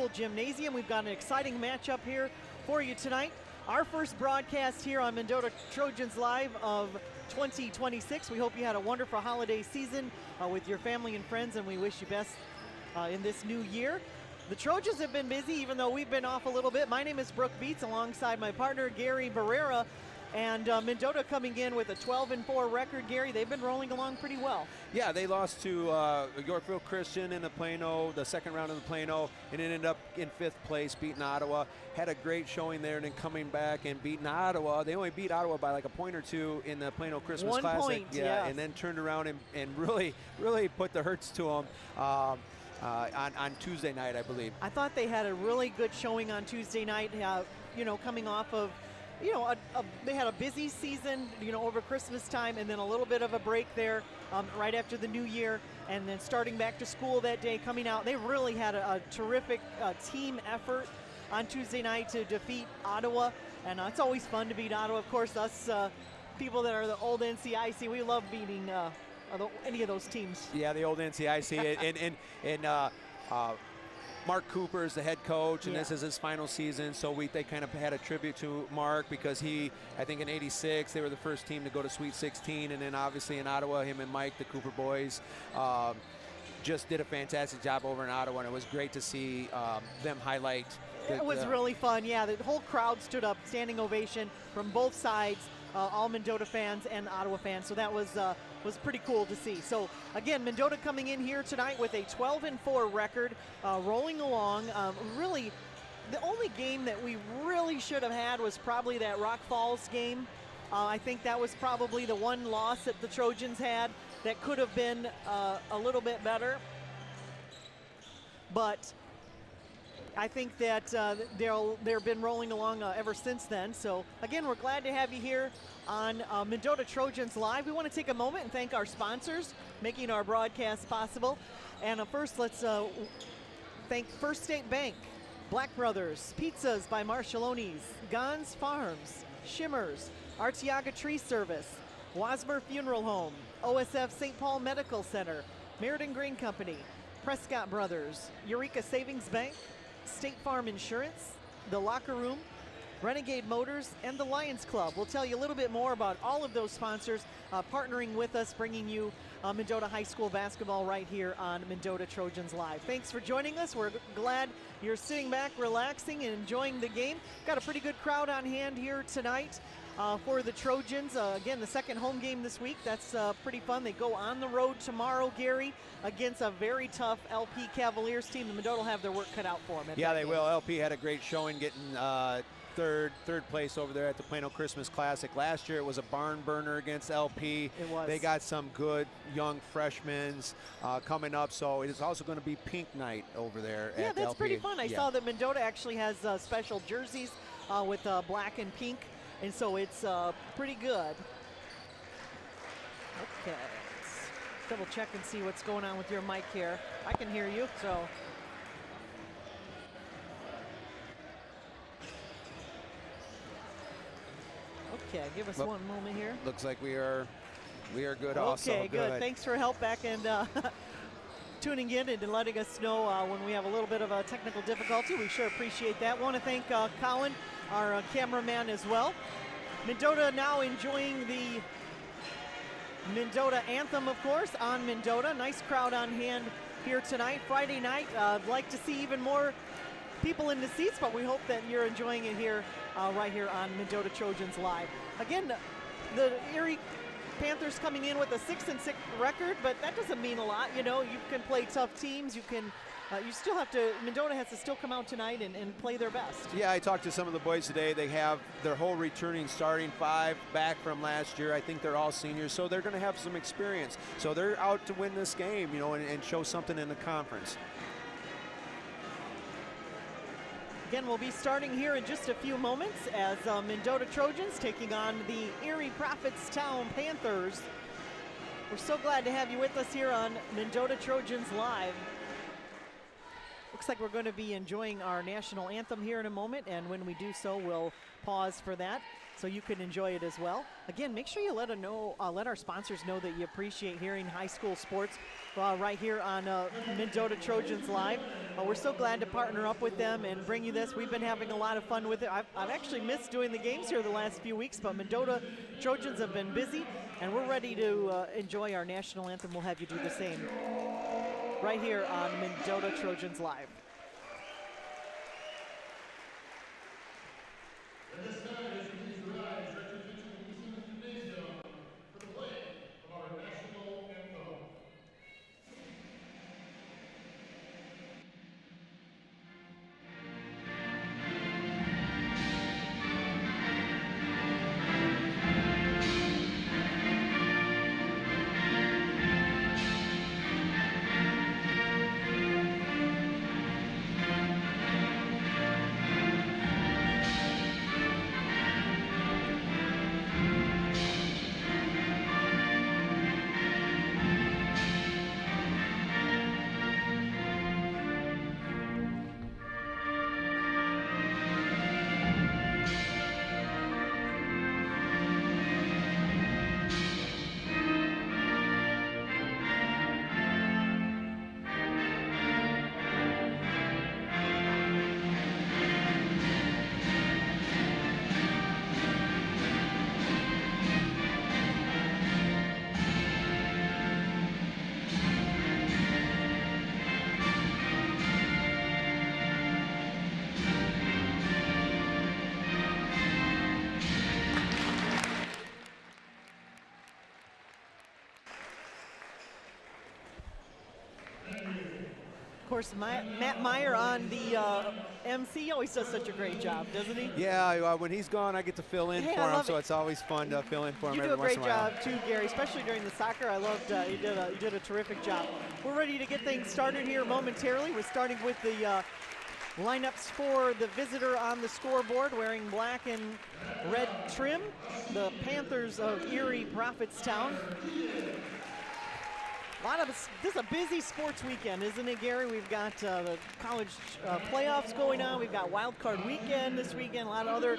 School Gymnasium. We've got an exciting matchup here for you tonight. Our first broadcast here on Mendota Trojans Live of 2026. We hope you had a wonderful holiday season with your family and friends, and we wish you best in this new year. The Trojans have been busy, even though we've been off a little bit. My name is Brooke Beats, alongside my partner, Gary Barrera. And Mendota coming in with a 12-4 record. Gary, they've been rolling along pretty well. Yeah, they lost to Yorkville Christian in the Plano, the second round of the Plano, and ended up in 5th place, beating Ottawa. Had a great showing there, and then coming back and beating Ottawa. They only beat Ottawa by like a point or two in the Plano Christmas Classic. 1 point, yeah, and then turned around and really put the hurts to them. On Tuesday night, I believe. I thought they had a really good showing on Tuesday night, coming off of, they had a busy season, over Christmas time, and then a little bit of a break there right after the new year, and then starting back to school that day, coming out. They really had a terrific team effort on Tuesday night to defeat Ottawa, and it's always fun to beat Ottawa. Of course, us people that are the old NCIC, we love beating any of those teams. Yeah, the old NCIC, and Mark Cooper is the head coach, and this is his final season, so they kind of had a tribute to Mark because I think in '86, they were the first team to go to Sweet 16, and then obviously in Ottawa, him and Mike, the Cooper boys, just did a fantastic job over in Ottawa, and it was great to see them highlight. It was really fun, yeah. The whole crowd stood up, standing ovation from both sides, all Mendota fans and Ottawa fans, so that was pretty cool to see. So again, Mendota coming in here tonight with a 12-4 record, rolling along. Really, the only game that we really should have had was probably that Rock Falls game. I think that was probably the one loss that the Trojans had that could have been a little bit better. But I think that they've been rolling along ever since then. So again, we're glad to have you here on Mendota Trojans Live. We want to take a moment and thank our sponsors making our broadcast possible. And first, let's thank First State Bank, Black Brothers, Pizzas by Marshallone's, Gons Farms, Shimmers, Arteaga Tree Service, Wasmer Funeral Home, OSF St. Paul Medical Center, Meriden Grain Company, Prescott Brothers, Eureka Savings Bank, State Farm Insurance, The Locker Room, Renegade Motors, and the Lions Club. We'll tell you a little bit more about all of those sponsors partnering with us, bringing you Mendota High School basketball right here on Mendota Trojans Live. Thanks for joining us. We're glad you're sitting back, relaxing, and enjoying the game. Got a pretty good crowd on hand here tonight for the Trojans. Again, the second home game this week. That's pretty fun. They go on the road tomorrow, Gary, against a very tough LP Cavaliers team. The Mendota will have their work cut out for them. Yeah, they will. LP had a great showing, getting third place over there at the Plano Christmas Classic. Last year it was a barn burner against LP. It was. They got some good young freshmen coming up, so it is also going to be pink night over there at LP. Yeah, that's pretty fun. I saw that Mendota actually has special jerseys with black and pink, and so it's pretty good. Okay, let's double check and see what's going on with your mic here. I can hear you, so. Okay, give us one moment here. Looks like we are good also. Okay, good. Thanks for help back and tuning in and letting us know when we have a little bit of a technical difficulty. We sure appreciate that. Want to thank Colin, our cameraman, as well. Mendota now enjoying the Mendota anthem, of course, on Mendota. Nice crowd on hand here tonight. Friday night, I'd like to see even more people in the seats, but we hope that you're enjoying it here, right here on Mendota Trojans Live. Again, the Erie Panthers coming in with a 6-6 record, but that doesn't mean a lot. You can play tough teams. You can, you still have to. Mendota has to still come out tonight and play their best. Yeah, I talked to some of the boys today. They have their whole returning starting five back from last year. I think they're all seniors, so they're going to have some experience. So they're out to win this game, and show something in the conference. Again, we'll be starting here in just a few moments as Mendota Trojans taking on the Erie Prophetstown Panthers. We're so glad to have you with us here on Mendota Trojans Live. looks like we're going to be enjoying our national anthem here in a moment, and when we do so, we'll pause for that so you can enjoy it as well. Again, make sure you let our sponsors know that you appreciate hearing high school sports right here on Mendota Trojans Live. We're so glad to partner up with them and bring you this. We've been having a lot of fun with it. I've actually missed doing the games here the last few weeks, but Mendota Trojans have been busy, and we're ready to enjoy our national anthem. We'll have you do the same right here on Mendota Trojans Live. Of course, Matt Meyer on the MC always does such a great job, doesn't he? Yeah, when he's gone, I get to fill in for him, so it's always fun to fill in for him every once in a while. You do a great job too, Gary, especially during the soccer. I loved you did a terrific job. We're ready to get things started here momentarily. We're starting with the lineups for the visitor on the scoreboard, wearing black and red trim. The Panthers of Erie, Prophetstown. This is a busy sports weekend, isn't it, Gary? We've got the college playoffs going on. We've got wild card weekend this weekend. A lot of other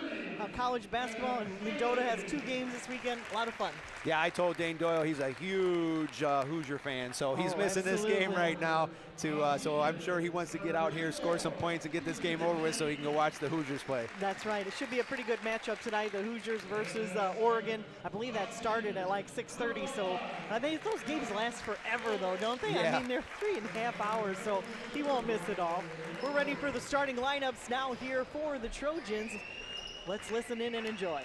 college basketball, and Mendota has 2 games this weekend. A lot of fun. Yeah, I told Dane Doyle he's a huge Hoosier fan, so he's missing this game right now. So I'm sure he wants to get out here, score some points, and get this game over with so he can go watch the Hoosiers play. That's right. It should be a pretty good matchup tonight, the Hoosiers versus Oregon. I believe that started at like 6:30, so those games last forever, though, don't they? Yeah. I mean, they're 3.5 hours, so he won't miss it all. We're ready for the starting lineups now here for the Trojans. Let's listen in and enjoy.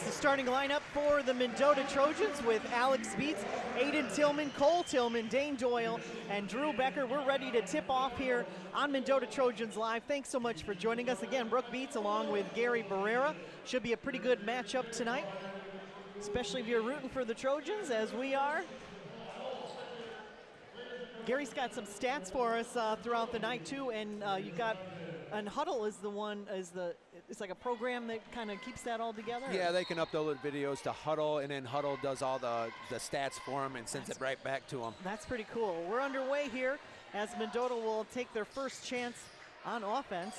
Starting lineup for the Mendota Trojans with Alex Beets, Aiden Tillman, Cole Tillman, Dane Doyle, and Drew Becker. We're ready to tip off here on Mendota Trojans Live. Thanks so much for joining us. Again, Brooke Beets along with Gary Barrera. Should be a pretty good matchup tonight, especially if you're rooting for the Trojans, as we are. Gary's got some stats for us throughout the night, too, and you got And Huddle is the one, it's like a program that kind of keeps that all together? Yeah, they can upload videos to Huddle, and then Huddle does all the stats for them and sends it right back to them. That's pretty cool. We're underway here as Mendota will take their first chance on offense.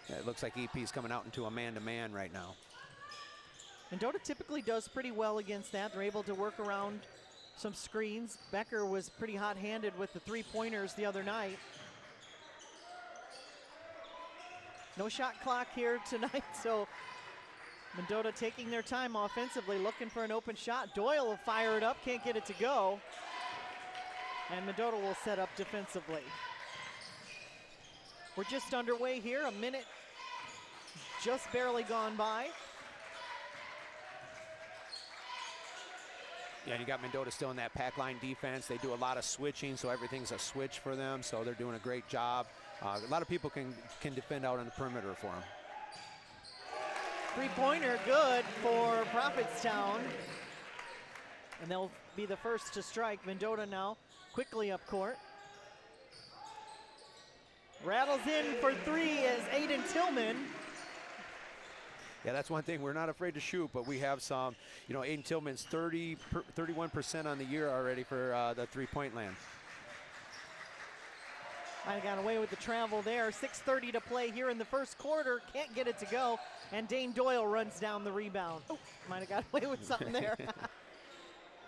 Yeah, it looks like EP's coming out into a man-to-man right now. Mendota typically does pretty well against that. They're able to work around some screens. Becker was pretty hot-handed with the three-pointers the other night. No shot clock here tonight, so Mendota taking their time offensively, looking for an open shot. Doyle will fire it up, can't get it to go. And Mendota will set up defensively. We're just underway here, a minute just barely gone by. Yeah, and you got Mendota still in that pack line defense. They do a lot of switching, so everything's a switch for them, so they're doing a great job. A lot of people can defend out on the perimeter for them. Three-pointer good for Prophetstown. And they'll be the first to strike. Mendota now quickly up court. Rattles in for three as Aiden Tillman. Yeah, that's one thing. We're not afraid to shoot, but we have some, you know, Aiden Tillman's 31% on the year already for the three-point land. I got away with the travel there. 6:30 to play here in the first quarter. Can't get it to go. And Dane Doyle runs down the rebound. Oh, might have got away with something there.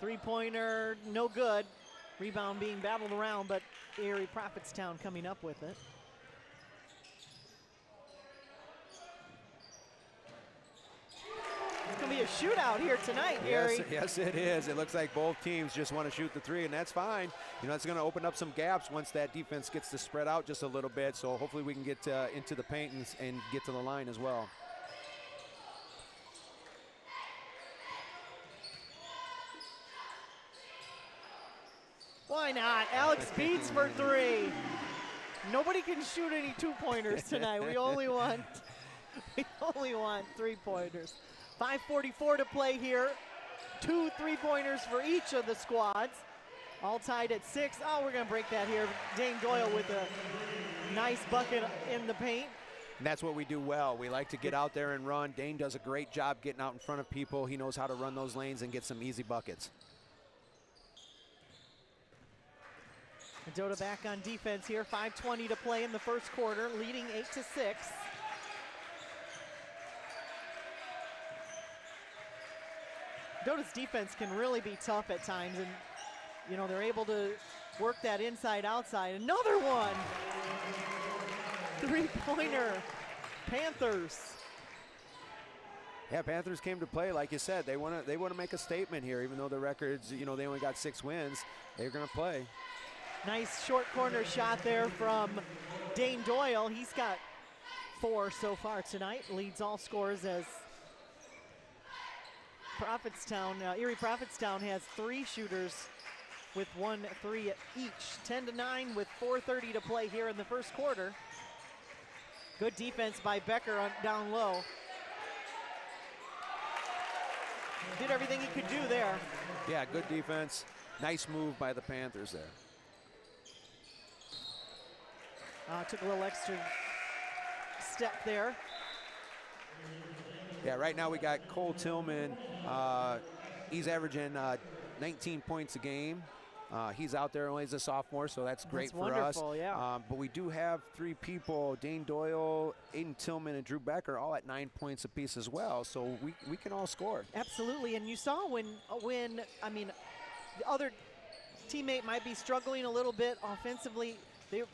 Three-pointer, no good. Rebound being battled around, but Erie Prophetstown coming up with it. It's going to be a shootout here tonight, Erie. Yes, it is. It looks like both teams just want to shoot the three, and that's fine. You know, it's going to open up some gaps once that defense gets to spread out just a little bit, so hopefully we can get into the paint and get to the line as well. Why not? Alex beats for three. Nobody can shoot any two-pointers tonight. We only want three-pointers. 5:44 to play here. 2 3-pointers for each of the squads. All tied at 6. Oh, we're going to break that here. Dane Doyle with a nice bucket in the paint. And that's what we do well. We like to get out there and run. Dane does a great job getting out in front of people. He knows how to run those lanes and get some easy buckets. Mendota back on defense here. 5:20 to play in the first quarter, leading 8-6. Mendota's defense can really be tough at times, and you know they're able to work that inside-outside. Another one! Three-pointer, Panthers. Yeah, Panthers came to play, like you said. They want to make a statement here, even though the records, you know, they only got 6 wins. They're going to play. Nice short corner shot there from Dane Doyle. He's got 4 so far tonight. Leads all scorers as Erie Prophetstown has 3 shooters with 1 3 each. 10-9 with 4:30 to play here in the first quarter. Good defense by Becker down low. Did everything he could do there. Yeah, good defense. Nice move by the Panthers there. Took a little extra step there. Yeah, right now we got Cole Tillman. He's averaging 19 points a game. He's out there only as a sophomore, so that's great for us. Yeah. But we do have 3 people, Dane Doyle, Aiden Tillman, and Drew Becker, all at 9 points apiece as well. So we can all score. Absolutely, and you saw when I mean, the other teammate might be struggling a little bit offensively.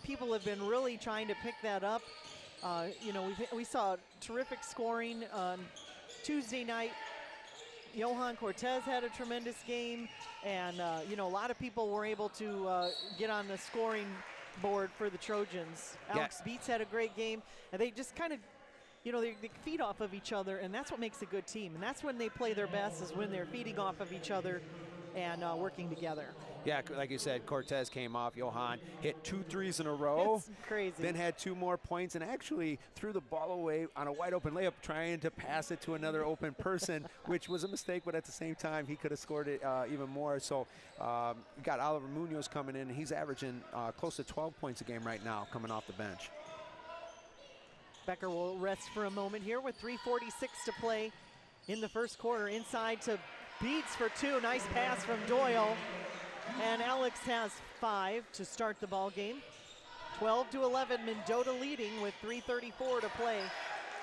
People have been really trying to pick that up. You know, we saw terrific scoring on Tuesday night. Johan Cortez had a tremendous game, and you know, a lot of people were able to get on the scoring board for the Trojans. Alex Beats had a great game, and they just kind of, you know, they feed off of each other, and that's what makes a good team. And that's when they play their best, is when they're feeding off of each other and working together. Yeah, like you said, Cortez came off. Johan hit 2 threes in a row. It's crazy. Then had 2 more points and actually threw the ball away on a wide open layup, trying to pass it to another open person, which was a mistake, but at the same time, he could have scored it even more. So we got Oliver Munoz coming in, and he's averaging close to 12 points a game right now coming off the bench. Becker will rest for a moment here with 3:46 to play in the first quarter. Inside to Beats for 2. Nice pass from Doyle. And Alex has 5 to start the ball game. 12-11, Mendota leading with 3:34 to play.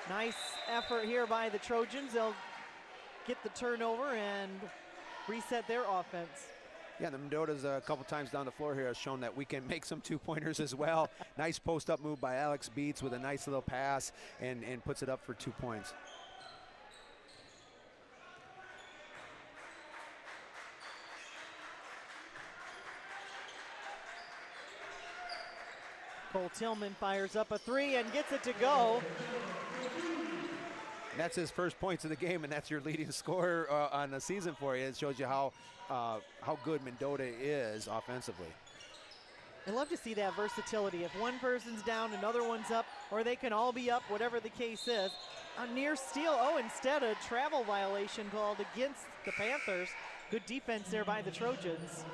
Nice effort here by the Trojans. They'll get the turnover and reset their offense. Yeah, the Mendota's a couple times down the floor here has shown that we can make some 2-pointers as well. Nice post-up move by Alex Beats with a nice little pass and puts it up for 2 points. Cole Tillman fires up a 3 and gets it to go. That's his first points of the game, and that's your leading scorer on the season for you. It shows you how good Mendota is offensively. I love to see that versatility. If one person's down, another one's up, or they can all be up, whatever the case is. A near steal, instead a travel violation called against the Panthers. Good defense there by the Trojans.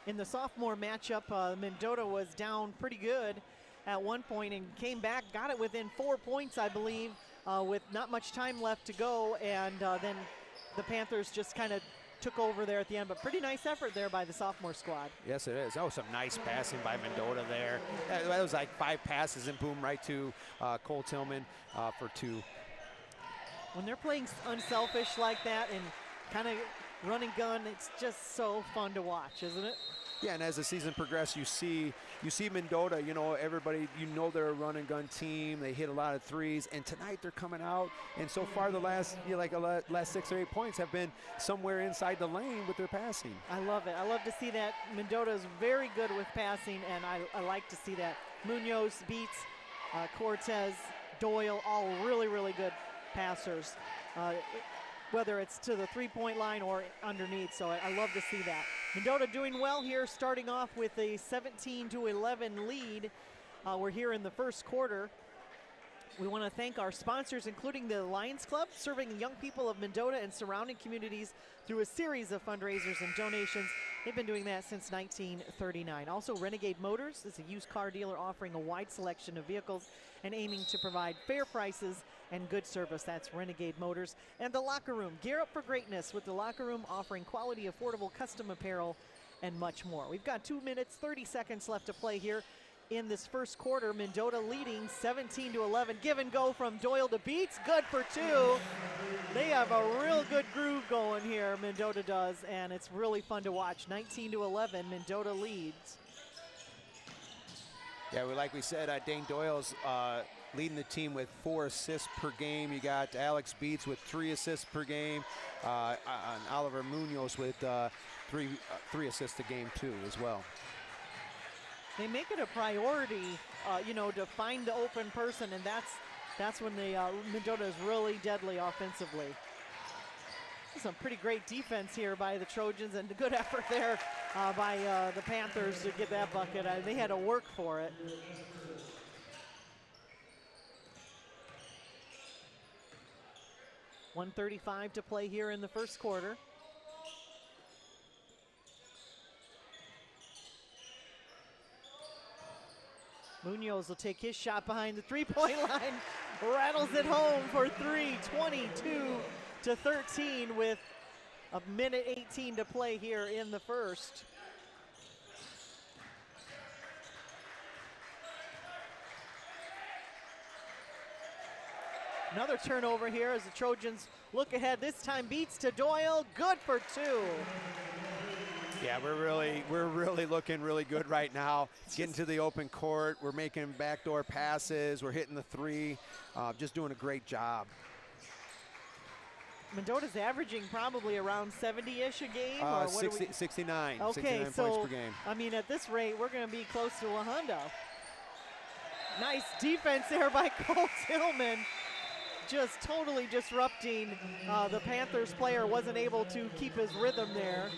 In the sophomore matchup, Mendota was down pretty good at one point and came back, got it within 4 points, I believe, with not much time left to go, and then the Panthers just kind of took over there at the end, but pretty nice effort there by the sophomore squad. Yes, it is. Oh, some nice passing by Mendota there. That was like 5 passes and boom, right to Cole Tillman for 2. When they're playing unselfish like that and kind of run and gun, it's just so fun to watch, isn't it? Yeah, and as the season progresses, you see Mendota, everybody, they're a run and gun team. They hit a lot of threes, and tonight they're coming out, and so far the last 6 or 8 points have been somewhere inside the lane with their passing. I love it. I love to see that. Mendota is very good with passing, and I like to see that. Munoz, Beats, Cortez, Doyle, all really, really good passers. Whether it's to the 3-point line or underneath, so I love to see that. Mendota doing well here, starting off with a 17-11 lead. We're here in the first quarter. We want to thank our sponsors, including the Lions Club, serving the young people of Mendota and surrounding communities through a series of fundraisers and donations. They've been doing that since 1939. Also, Renegade Motors is a used car dealer offering a wide selection of vehicles and aiming to provide fair prices and good service. That's Renegade Motors. And the Locker Room. Gear up for greatness with the Locker Room, offering quality, affordable custom apparel and much more. We've got 2 minutes, 30 seconds left to play here in this first quarter. Mendota leading 17-11. Give and go from Doyle to Beats. Good for 2. They have a real good groove going here, Mendota does, and it's really fun to watch. 19-11, Mendota leads. Yeah, like we said, Dane Doyle's leading the team with 4 assists per game. You got Alex Beats with 3 assists per game, and Oliver Munoz with 3 assists a game too as well. They make it a priority, to find the open person, and that's when the Mendota is really deadly offensively. Some pretty great defense here by the Trojans, and a good effort there by the Panthers to get that bucket. They had to work for it. .135 to play here in the first quarter. Munoz will take his shot behind the 3-point line, rattles it home for 3, 22-13 with a minute 18 to play here in the first. Another turnover here as the Trojans look ahead. This time Beats to Doyle, good for 2. Yeah, we're really looking really good right now. Getting to the open court, we're making backdoor passes, we're hitting the 3, just doing a great job. Mendota's averaging probably around 70-ish a game, or what 69. Okay, 69 so points per game. I mean, at this rate, we're going to be close to a hundo. Nice defense there by Cole Tillman. just totally disrupting. The Panthers player wasn't able to keep his rhythm there.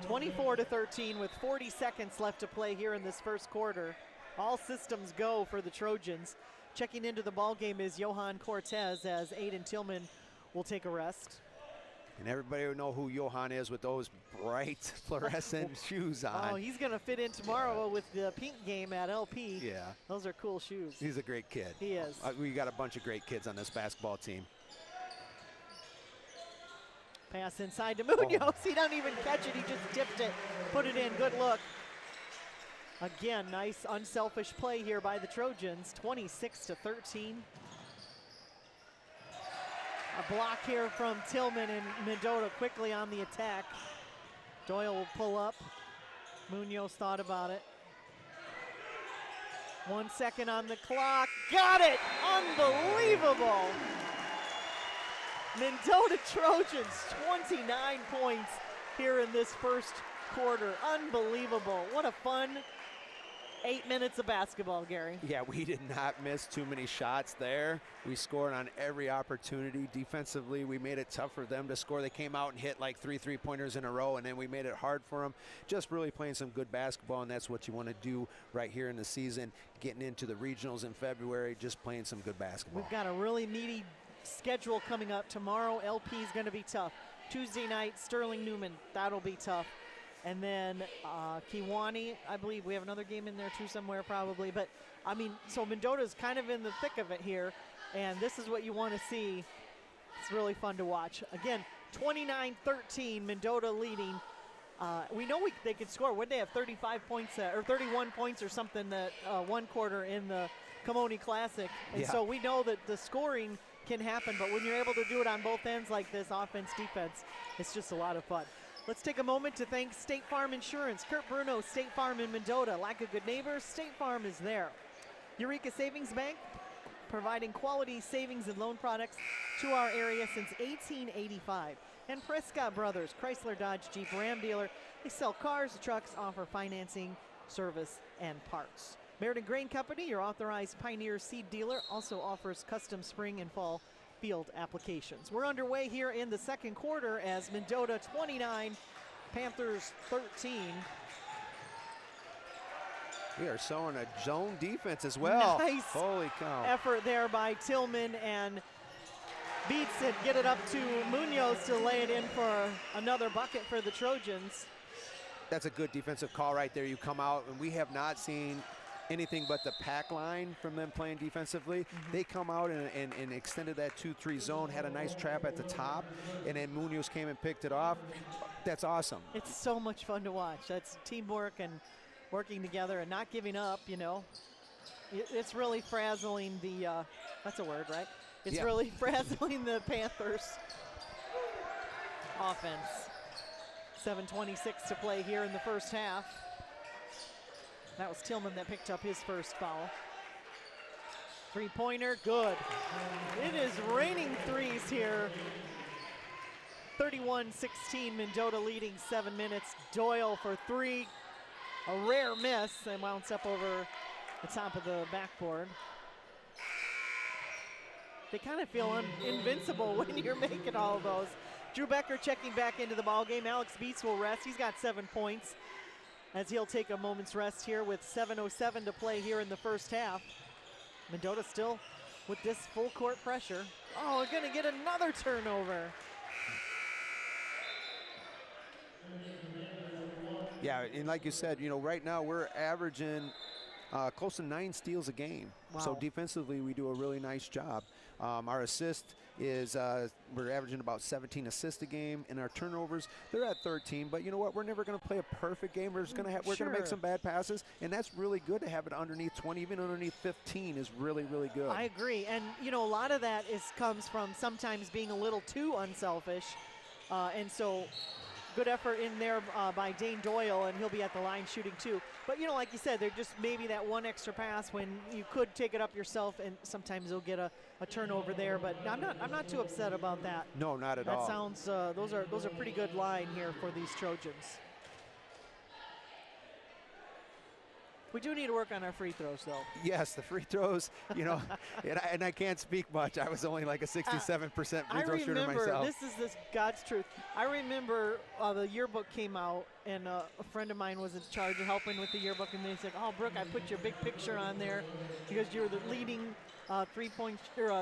24-13 with 40 seconds left to play here in this first quarter. All systems go for the Trojans. Checking into the ball game is Johan Cortez, as Aiden Tillman will take a rest. And everybody will know who Johan is with those bright fluorescent shoes on. Oh, he's going to fit in tomorrow with the pink game at LP. Yeah. Those are cool shoes. He's a great kid. He is. We got a bunch of great kids on this basketball team. Pass inside to Munoz. He doesn't even catch it. He just tipped it, put it in. Good look. Again, nice unselfish play here by the Trojans. 26-13. A block here from Tillman, and Mendota quickly on the attack. Doyle will pull up. Munoz thought about it. 1 second on the clock. Got it! Unbelievable! Mendota Trojans, 29 points here in this first quarter. Unbelievable. What a fun 8 minutes of basketball, Gary. Yeah, we did not miss too many shots there. We scored on every opportunity. Defensively, we made it tough for them to score. They came out and hit like 3 3-pointers in a row, and then we made it hard for them. Just really playing some good basketball, and that's what you want to do right here in the season. Getting into the regionals in February, just playing some good basketball. We've got a really meaty schedule coming up. Tomorrow, LP is going to be tough. Tuesday night, Sterling Newman. That'll be tough. And then Kiwani, I believe we have another game in there too somewhere probably. But, I mean, so Mendota's kind of in the thick of it here. And this is what you want to see. It's really fun to watch. Again, 29-13, Mendota leading. We know they could score. Would they have 35 points or 31 points or something that one quarter in the Kimoni Classic? And so we know that the scoring can happen. But when you're able to do it on both ends like this, offense, defense, it's just a lot of fun. Let's take a moment to thank State Farm Insurance. Kurt Bruno, State Farm in Mendota. Like a good neighbor, State Farm is there. Eureka Savings Bank, providing quality savings and loan products to our area since 1885. And Prescott Brothers, Chrysler Dodge Jeep Ram dealer. They sell cars, trucks, offer financing, service, and parts. Meriden Grain Company, your authorized Pioneer seed dealer, also offers custom spring and fall field applications. We're underway here in the second quarter as Mendota 29, Panthers 13. We are showing a zone defense as well. Nice Holy cow. Effort there by Tillman, and beats it, get it up to Munoz to lay it in for another bucket for the Trojans. That's a good defensive call right there. You come out, and we have not seen anything but the pack line from them playing defensively. They come out and extended that 2-3 zone, had a nice trap at the top, and then Munoz came and picked it off. That's awesome. It's so much fun to watch. That's teamwork and working together and not giving up, you know. It's really frazzling the, that's a word, right? It's really frazzling the Panthers offense. 7:26 to play here in the first half. That was Tillman that picked up his first foul. Three-pointer, good. It is raining threes here. 31-16, Mendota leading 7 minutes. Doyle for three, a rare miss, and mounts up over the top of the backboard. They kind of feel invincible when you're making all of those. Drew Becker checking back into the ballgame. Alex Beats will rest. He's got 7 points, as he'll take a moment's rest here with 7:07 to play here in the first half. Mendota still with this full court pressure. Oh, we're gonna get another turnover. Yeah, and like you said, you know, right now we're averaging close to 9 steals a game. Wow. So defensively, we do a really nice job. Our assist is, we're averaging about 17 assists a game, and our turnovers, they're at 13. But you know what? We're never going to play a perfect game. We're just going to we're going to make some bad passes, and that's really good to have it underneath 20, even underneath 15 is really, really good. I agree, and you know, a lot of that comes from sometimes being a little too unselfish, and so. Good effort in there by Dane Doyle, and he'll be at the line shooting too. But you know, like you said, there's just maybe that one extra pass when you could take it up yourself, and sometimes you'll get a turnover there. But I'm not too upset about that. No, not at all. That sounds those are pretty good line here for these Trojans. We do need to work on our free throws, though. Yes, the free throws, you know, and I can't speak much. I was only like a 67% free throw shooter myself. This is God's truth. I remember the yearbook came out, and a friend of mine was in charge of helping with the yearbook, and they said, "Oh, Brooke, I put your big picture on there because you're the leading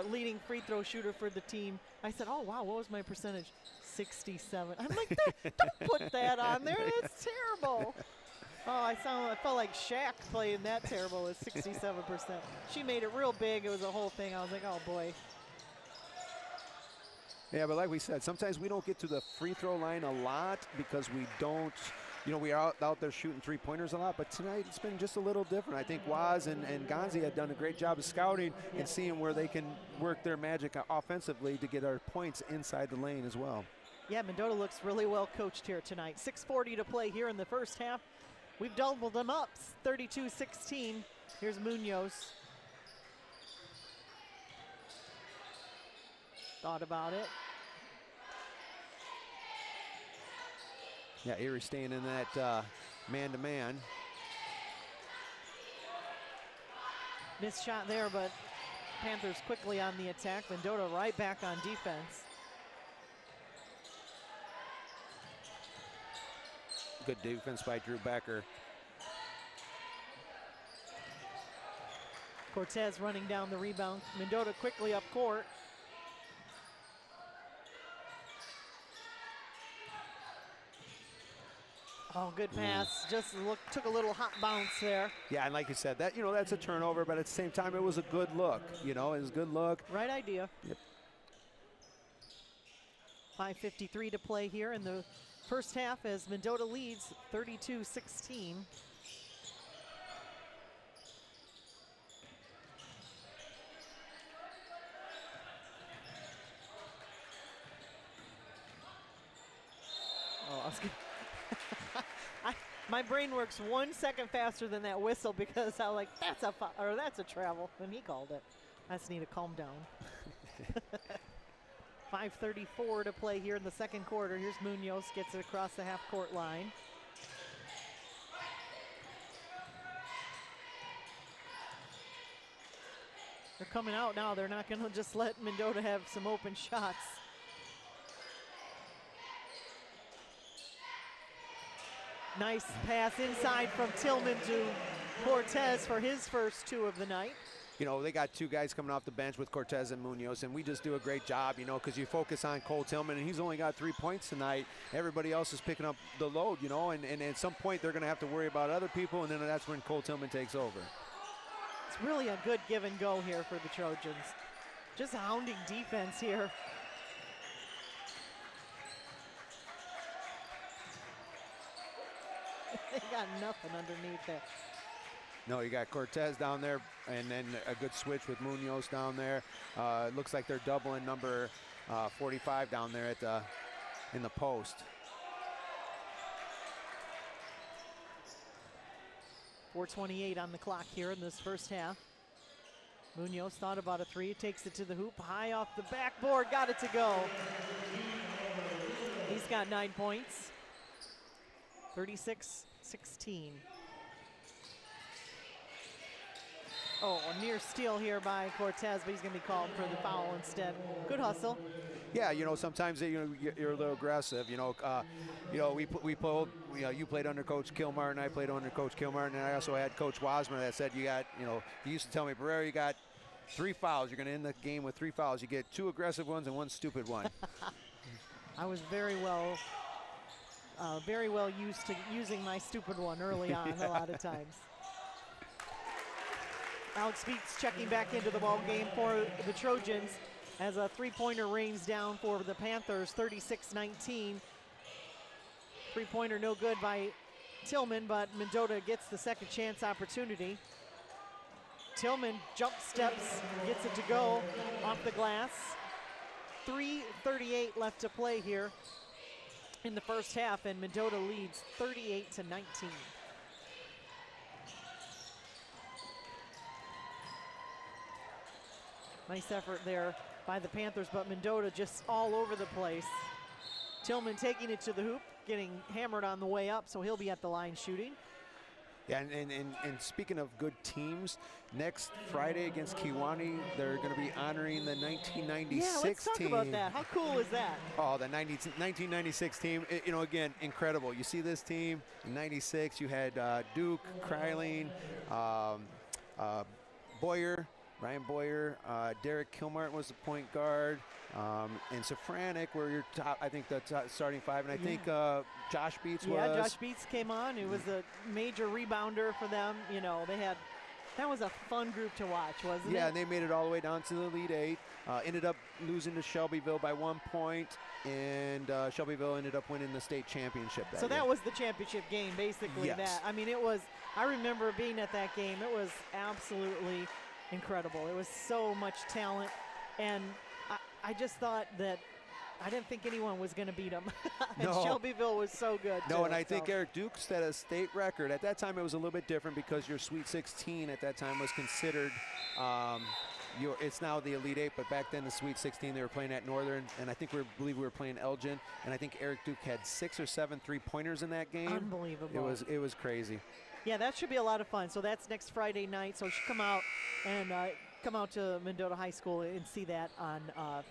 leading free throw shooter for the team." I said, "Oh, wow, what was my percentage?" 67. I'm like, don't put that on there. That's terrible. Oh, I felt like Shaq playing that terrible with 67%. She made it real big. It was a whole thing. I was like, oh, boy. Yeah, but like we said, sometimes we don't get to the free throw line a lot because we don't, you know, we are out there shooting three-pointers a lot, but tonight it's been just a little different. I think Waz and Gonzi have done a great job of scouting and seeing where they can work their magic offensively to get our points inside the lane as well. Yeah, Mendota looks really well coached here tonight. 6:40 to play here in the first half. We've doubled them up, 32-16. Here's Munoz. Thought about it. Yeah, Erie staying in that man-to-man. Missed shot there, but Panthers quickly on the attack. Mendota right back on defense. Good defense by Drew Becker. Cortez running down the rebound. Mendota quickly up court. Oh, good pass. Just took a little hot bounce there. Yeah, and like you said, that, you know, that's a turnover, but at the same time, it was a good look. You know, it was a good look. Right idea. Yep. 5:53 to play here in the first half as Mendota leads 32-16. Oh, I was my brain works 1 second faster than that whistle because I'm like, that's a travel, and he called it. I just need to calm down. 5:34 to play here in the second quarter. Here's Munoz, gets it across the half-court line. They're coming out now. They're not going to just let Mendota have some open shots. Nice pass inside from Tillman to Cortez for his first two of the night. You know, they got two guys coming off the bench with Cortez and Munoz, and we just do a great job, you know, because you focus on Cole Tillman, and he's only got 3 points tonight. Everybody else is picking up the load, you know, and at some point they're going to have to worry about other people, and then that's when Cole Tillman takes over. It's really a good give and go here for the Trojans. Just hounding defense here. They got nothing underneath there. No, you got Cortez down there, and then a good switch with Munoz down there. It looks like they're doubling number 45 down there at in the post. 4:28 on the clock here in this first half. Munoz thought about a three, takes it to the hoop, high off the backboard, got it to go. He's got 9 points. 36-16. Oh, a near steal here by Cortez, but he's going to be called for the foul instead. Good hustle. Yeah, you know, sometimes you're a little aggressive. You know, you played under Coach Kilmartin, I played under Coach Kilmartin, and I also had Coach Wasmer that said he used to tell me, Barrera, you got 3 fouls. You're going to end the game with 3 fouls. You get 2 aggressive ones and 1 stupid one. I was very well used to using my stupid one early on. Yeah. A lot of times. Alex Beats checking back into the ball game for the Trojans as a three-pointer rains down for the Panthers, 36-19. Three-pointer no good by Tillman, but Mendota gets the second chance opportunity. Tillman jump steps, gets it to go off the glass. 3:38 left to play here in the first half, and Mendota leads 38-19. Nice effort there by the Panthers, but Mendota just all over the place. Tillman taking it to the hoop, getting hammered on the way up, so he'll be at the line shooting. Yeah, and speaking of good teams, next Friday against Kewanee, they're going to be honoring the 1996 yeah, let's talk team. about that. How cool is that? Oh, the 1996 team, you know, again, incredible. You see this team in 96, you had Duke, Kryling, Boyer, Ryan Boyer, Derek Kilmartin was the point guard, and Safranek were your top, I think, the starting five, and I think Josh Beats was. Yeah, Josh Beats came on. It was a major rebounder for them. You know, that was a fun group to watch, wasn't it? Yeah, and they made it all the way down to the Elite Eight. Ended up losing to Shelbyville by 1 point, and Shelbyville ended up winning the state championship that year. That was the championship game, basically. Yes. That. I mean, it was, I remember being at that game. It was absolutely incredible. It was so much talent, and I just thought that I didn't think anyone was going to beat them. And No. Shelbyville was so good, No, too, and I think so. Eric Duke set a state record. At that time, it was a little bit different because your Sweet 16 at that time was considered, it's now the Elite Eight, but back then the Sweet 16, they were playing at Northern, and I believe we were playing Elgin, and I think Eric Duke had 6 or 7 3-pointers in that game. Unbelievable. It was crazy. Yeah, that should be a lot of fun. So that's next Friday night. So you should come out and come out to Mendota High School and see that on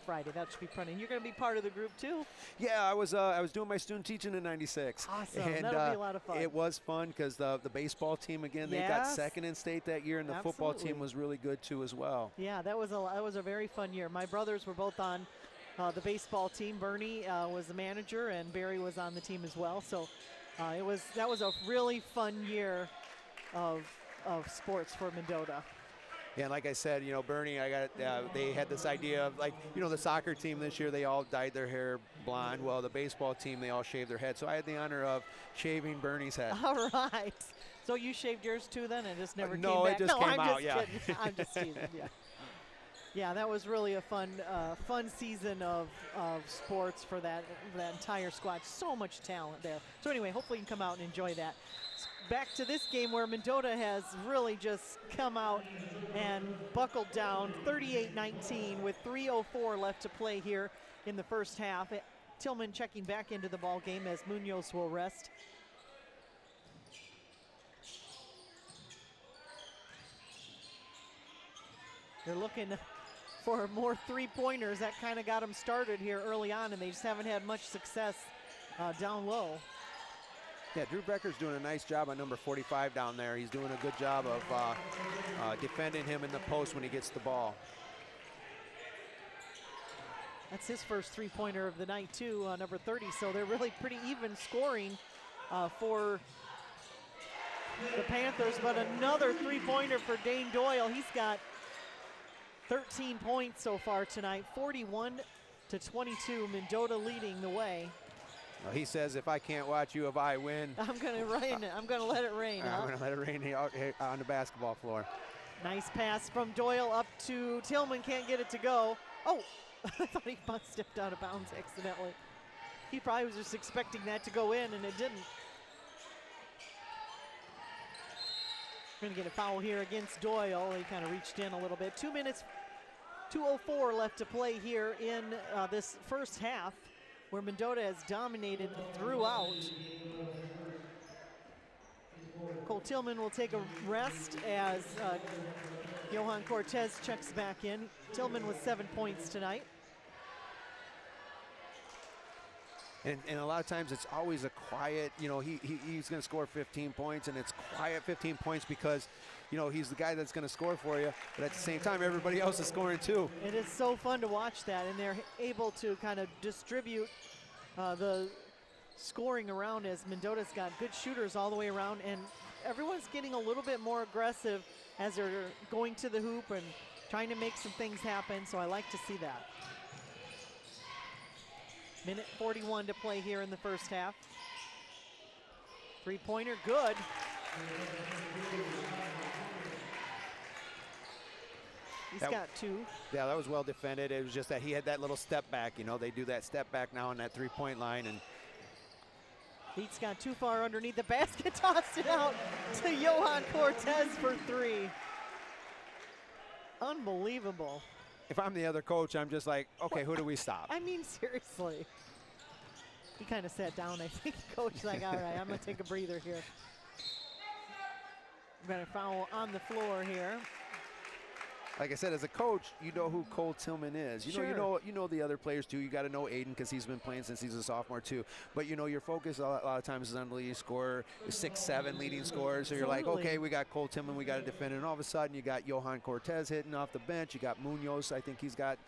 Friday. That should be fun. And you're going to be part of the group too. Yeah, I was doing my student teaching in '96. Awesome. And, that'll be a lot of fun. It was fun because the baseball team again, they got Yes. second in state that year, and the football Absolutely. team was really good too as well. Yeah, that was a very fun year. My brothers were both on the baseball team. Bernie was the manager, and Barry was on the team as well. So that was a really fun year of sports for Mendota. Yeah, and like I said, you know, Bernie, they had this idea of, like, you know, the soccer team this year, they all dyed their hair blonde. Well, the baseball team, they all shaved their head. So I had the honor of shaving Bernie's head. All right. So you shaved yours too then and just never came back? No, it just came I'm out, just yeah. kidding. I'm just teasing, yeah. Yeah, that was really a fun season of sports for that entire squad. So much talent there. So anyway, hopefully you can come out and enjoy that. Back to this game where Mendota has really just come out and buckled down 38-19 with 3:04 left to play here in the first half. Tillman checking back into the ball game as Munoz will rest. They're looking for more three-pointers. That kind of got them started here early on, and they just haven't had much success down low. Yeah, Drew Becker's doing a nice job on number 45 down there. He's doing a good job of defending him in the post when he gets the ball. That's his first three-pointer of the night, too, number 30. So they're really pretty even scoring for the Panthers. But another three-pointer for Dane Doyle. He's got 13 points so far tonight, 41-22. Mendota leading the way. Well, he says, if I can't watch you, if I win. I'm going to rain it. I'm going to let it rain. I'm going to let it rain out on the basketball floor. Nice pass from Doyle up to Tillman. Can't get it to go. Oh, I thought he must have stepped out of bounds accidentally. He probably was just expecting that to go in, and it didn't. We're going to get a foul here against Doyle. He kind of reached in a little bit. 2 minutes, 2:04 left to play here in this first half, where Mendota has dominated throughout. Cole Tillman will take a rest as Johan Cortez checks back in. Tillman with 7 points tonight. And a lot of times it's always a quiet, you know, he's going to score 15 points, and it's quiet 15 points because, you know, he's the guy that's going to score for you. But at the same time, everybody else is scoring too. It is so fun to watch that, and they're able to kind of distribute the scoring around as Mendota's got good shooters all the way around, and everyone's getting a little bit more aggressive as they're going to the hoop and trying to make some things happen, so I like to see that. Minute 41 to play here in the first half. Three-pointer, good. He's got two. Yeah, that was well defended. It was just that he had that little step back. You know, they do that step back now on that three-point line. And Heat's got too far underneath the basket, tossed it out to Johan Cortez for three. Unbelievable. if I'm the other coach, I'm just like, okay, who do we stop? I mean, seriously. He kind of sat down, I think. Coach like, all right, I'm going to take a breather here. We're going to foul on the floor here. Like I said, as a coach, you know who Cole Tillman is. You know the other players too. You got to know Aiden because he's been playing since he's a sophomore too. But you know your focus a lot of times is on the leading scorer, 6-7 leading scorers. So you're like, okay, we got Cole Tillman, we got to defend, and all of a sudden you got Johan Cortez hitting off the bench. You got Munoz. I think he's got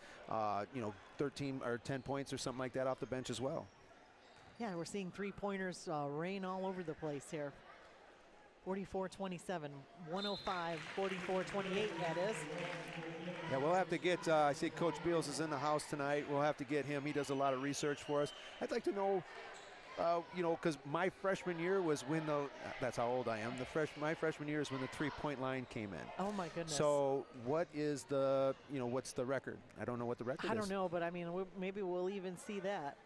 13 or 10 points or something like that off the bench as well. Yeah, we're seeing three-pointers rain all over the place here. 44-27, 105, 44-28, that is. Yeah, we'll have to get, I see Coach Beals is in the house tonight. We'll have to get him. He does a lot of research for us. I'd like to know, because my freshman year was when that's how old I am. My freshman year is when the three-point line came in. Oh, my goodness. So what is what's the record? I don't know what the record is. I don't know, but I mean, maybe we'll even see that.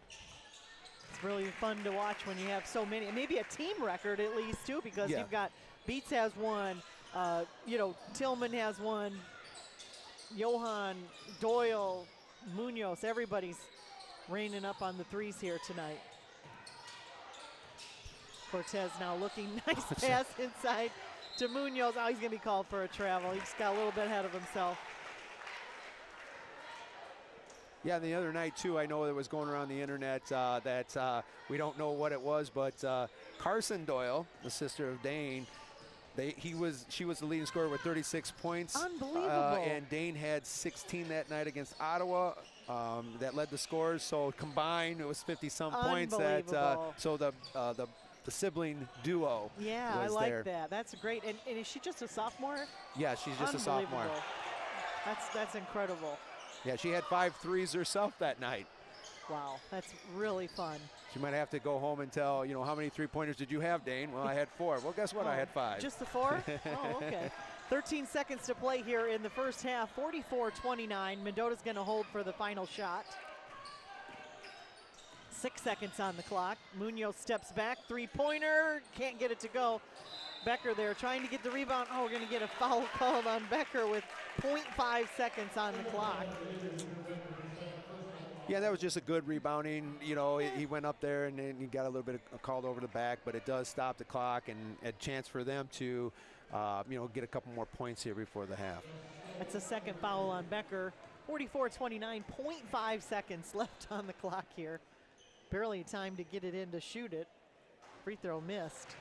It's really fun to watch when you have so many, maybe a team record at least too, because you've got Beats has one, Tillman has one, Johan, Doyle, Munoz, everybody's raining up on the threes here tonight. Cortez now looking, nice pass inside to Munoz. Oh, he's going to be called for a travel. He just got a little bit ahead of himself. Yeah, the other night too, I know it was going around the internet that we don't know what it was, but Carson Doyle, the sister of Dane, she was the leading scorer with 36 points. Unbelievable. And Dane had 16 that night against Ottawa. That led the scores. So combined, it was 50-some points. So the sibling duo. Yeah, was I like there. that. That's great. And is she just a sophomore? Yeah, she's just a sophomore. That's incredible. Yeah, she had 5 threes herself that night. Wow, that's really fun. She might have to go home and tell, how many three-pointers did you have, Dane? Well, I had 4. Well, guess what? I had 5. Just the 4? Oh, okay. 13 seconds to play here in the first half. 44-29. Mendota's going to hold for the final shot. 6 seconds on the clock. Munoz steps back. Three-pointer. Can't get it to go. Becker there trying to get the rebound. Oh, we're going to get a foul called on Becker with 0.5 seconds on the clock. Yeah, that was just a good rebounding. He went up there and then he got a little bit called over the back, but it does stop the clock and a chance for them to, get a couple more points here before the half. That's a second foul on Becker. 44-29, 0.5 seconds left on the clock here. Barely time to get it in to shoot it. Free throw missed.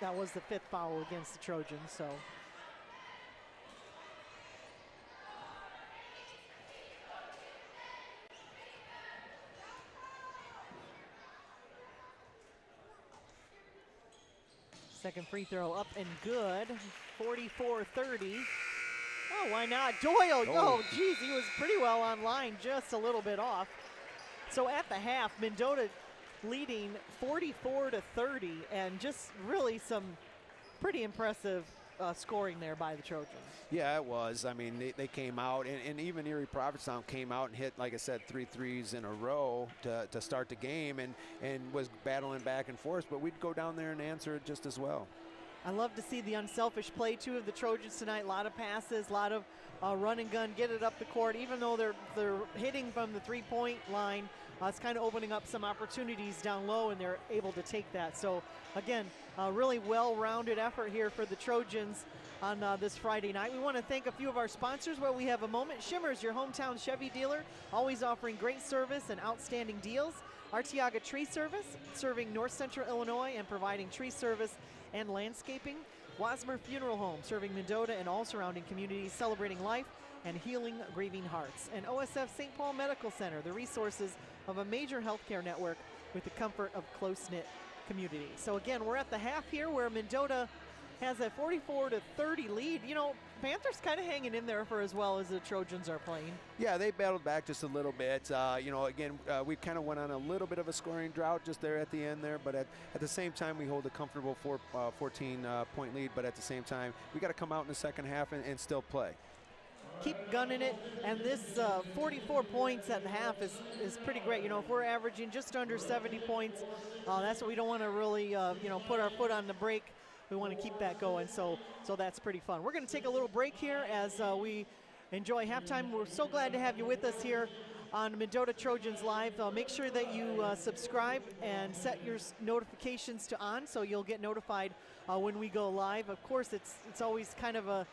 That was the 5th foul against the Trojans, so. Second free throw up and good. 44-30. Oh, why not? Doyle, geez, he was pretty well on line, just a little bit off. So at the half, Mendota leading 44-30, and just really some pretty impressive scoring there by the Trojans. Yeah, it was. I mean, they came out, and even Erie Prophetstown came out and hit, like I said, 3 threes in a row to start the game and was battling back and forth, but we'd go down there and answer it just as well. I love to see the unselfish play, too, of the Trojans tonight. A lot of passes, a lot of run and gun, get it up the court. Even though they're hitting from the three-point line, it's kind of opening up some opportunities down low, and they're able to take that. So, again, a really well-rounded effort here for the Trojans on this Friday night. We want to thank a few of our sponsors while we have a moment. Shimmers, your hometown Chevy dealer, always offering great service and outstanding deals. Arteaga Tree Service, serving North Central Illinois and providing tree service and landscaping. Wasmer Funeral Home, serving Mendota and all surrounding communities, celebrating life and healing grieving hearts. And OSF St. Paul Medical Center, the resources of a major healthcare network with the comfort of close-knit community. So again, we're at the half here where Mendota has a 44-30 lead. Panthers kind of hanging in there for as well as the Trojans are playing. Yeah, they battled back just a little bit. Again, we kind of went on a little bit of a scoring drought just there at the end there, but at the same time, we hold a comfortable 14-point lead, but at the same time, we got to come out in the second half and still play. Keep gunning it, and this 44 points at the half is pretty great. If we're averaging just under 70 points, that's what we don't want to really, put our foot on the brake. We want to keep that going, so that's pretty fun. We're going to take a little break here as we enjoy halftime. We're so glad to have you with us here on Mendota Trojans Live. Make sure that you subscribe and set your notifications to on so you'll get notified when we go live. Of course, it's always kind of a,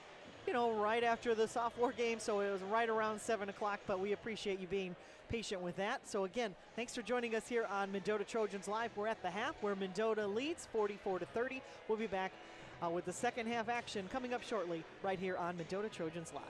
right after the sophomore game, so it was right around 7 o'clock, but we appreciate you being patient with that. So again, thanks for joining us here on Mendota Trojans Live. We're at the half where Mendota leads 44-30. We'll be back with the second half action coming up shortly right here on Mendota Trojans Live.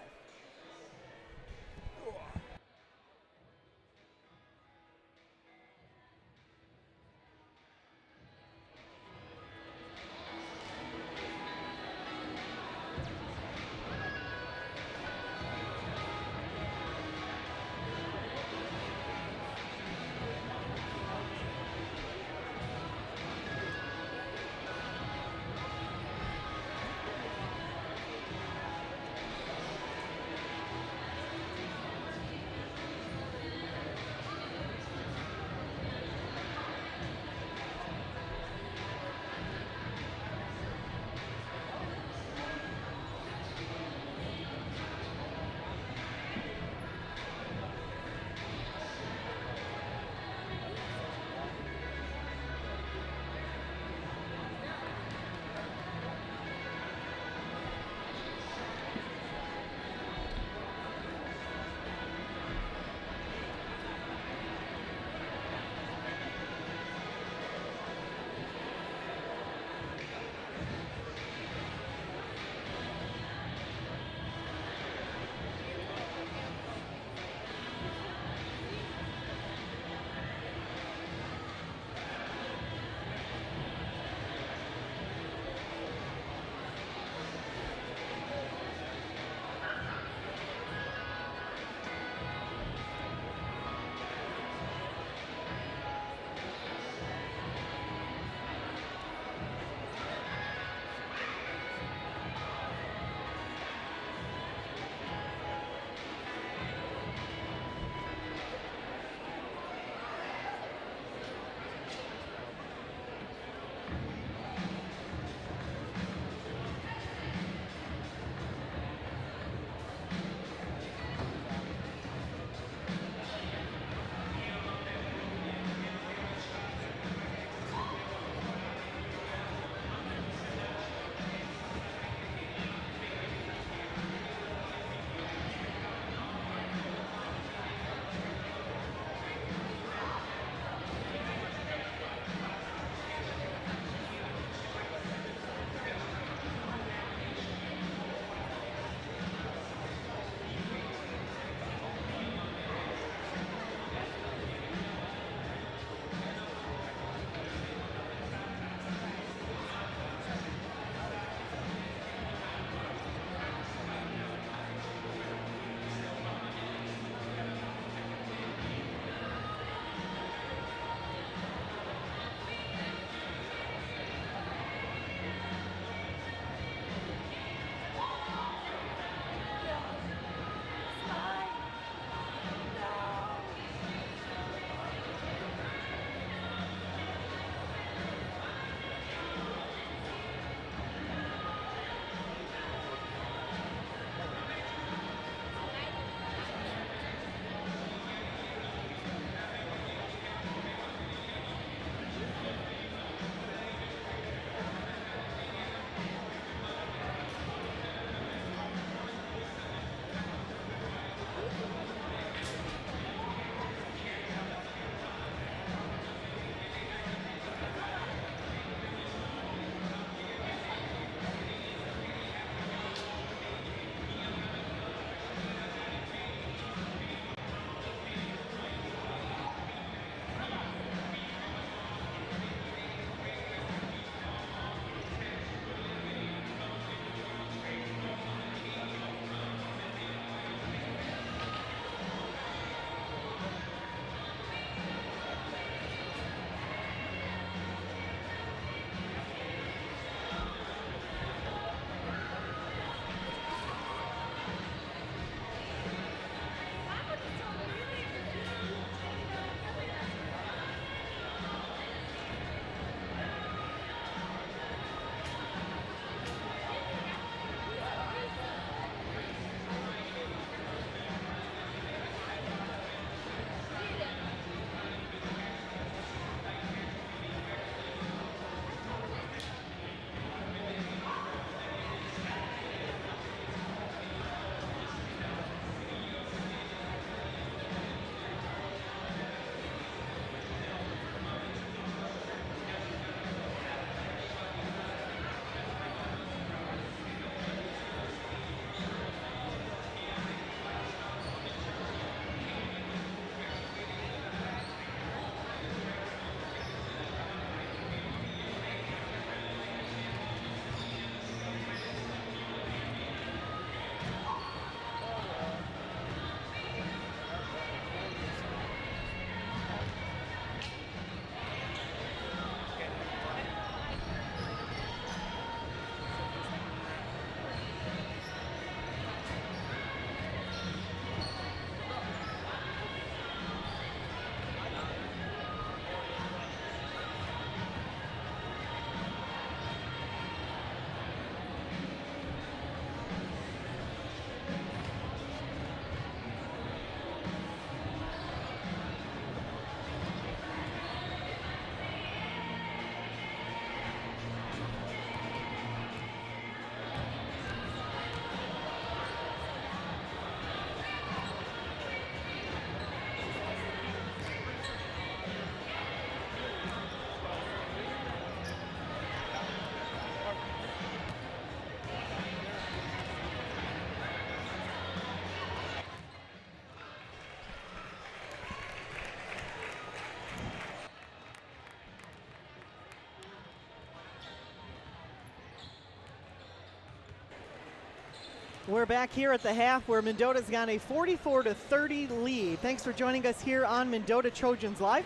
We're back here at the half where Mendota's got a 44-30 lead. Thanks for joining us here on Mendota Trojans Live.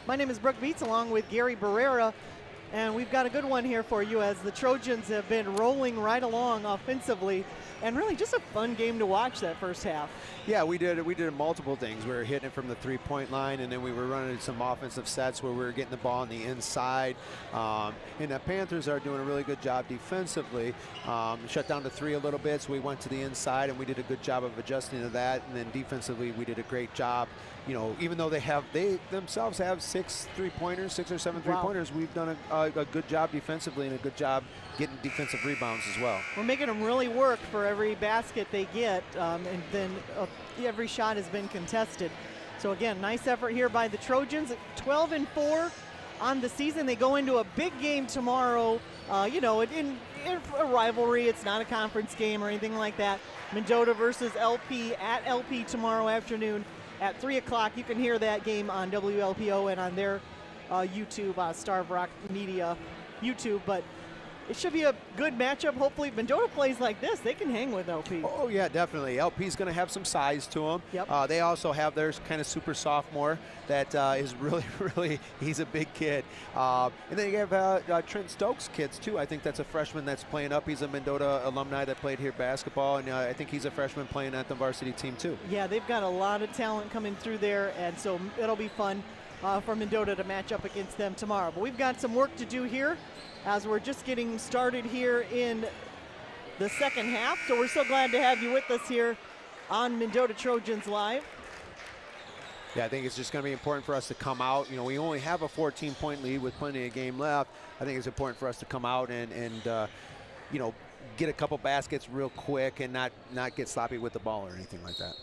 My name is Brooke Beats along with Gary Barrera, and we've got a good one here for you as the Trojans have been rolling right along offensively, and really just a fun game to watch that first half. Yeah, we did multiple things. We were hitting it from the three-point line, and then we were running some offensive sets where we were getting the ball on the inside. And the Panthers are doing a really good job defensively. Shut down to three a little bit, so we went to the inside, and we did a good job of adjusting to that. And then defensively, we did a great job. You know, even though they themselves have six or seven three-pointers, we've done a good job defensively and a good job getting defensive rebounds as well. We're making them really work for every basket they get, and then every shot has been contested. So again, nice effort here by the Trojans. 12-4 on the season. They go into a big game tomorrow. You know, in a rivalry, it's not a conference game or anything like that. Mendota versus LP at LP tomorrow afternoon at 3 o'clock. You can hear that game on WLPO and on their YouTube, Star of Rock Media YouTube. But it should be a good matchup. Hopefully, if Mendota plays like this, they can hang with LP. Oh, yeah, definitely. LP's going to have some size to him. Yep. They also have their kind of super sophomore that is really, he's a big kid. And then you have Trent Stokes' kids, too. I think that's a freshman that's playing up. He's a Mendota alumni that played here basketball, and I think he's a freshman playing at the varsity team, too. Yeah, they've got a lot of talent coming through there, and so it'll be fun for Mendota to match up against them tomorrow. But we've got some work to do here as we're just getting started here in the second half. So we're so glad to have you with us here on Mendota Trojans Live. Yeah, I think it's just going to be important for us to come out. You know, we only have a 14-point lead with plenty of game left. I think it's important for us to come out and you know, get a couple baskets real quick and not get sloppy with the ball or anything like that.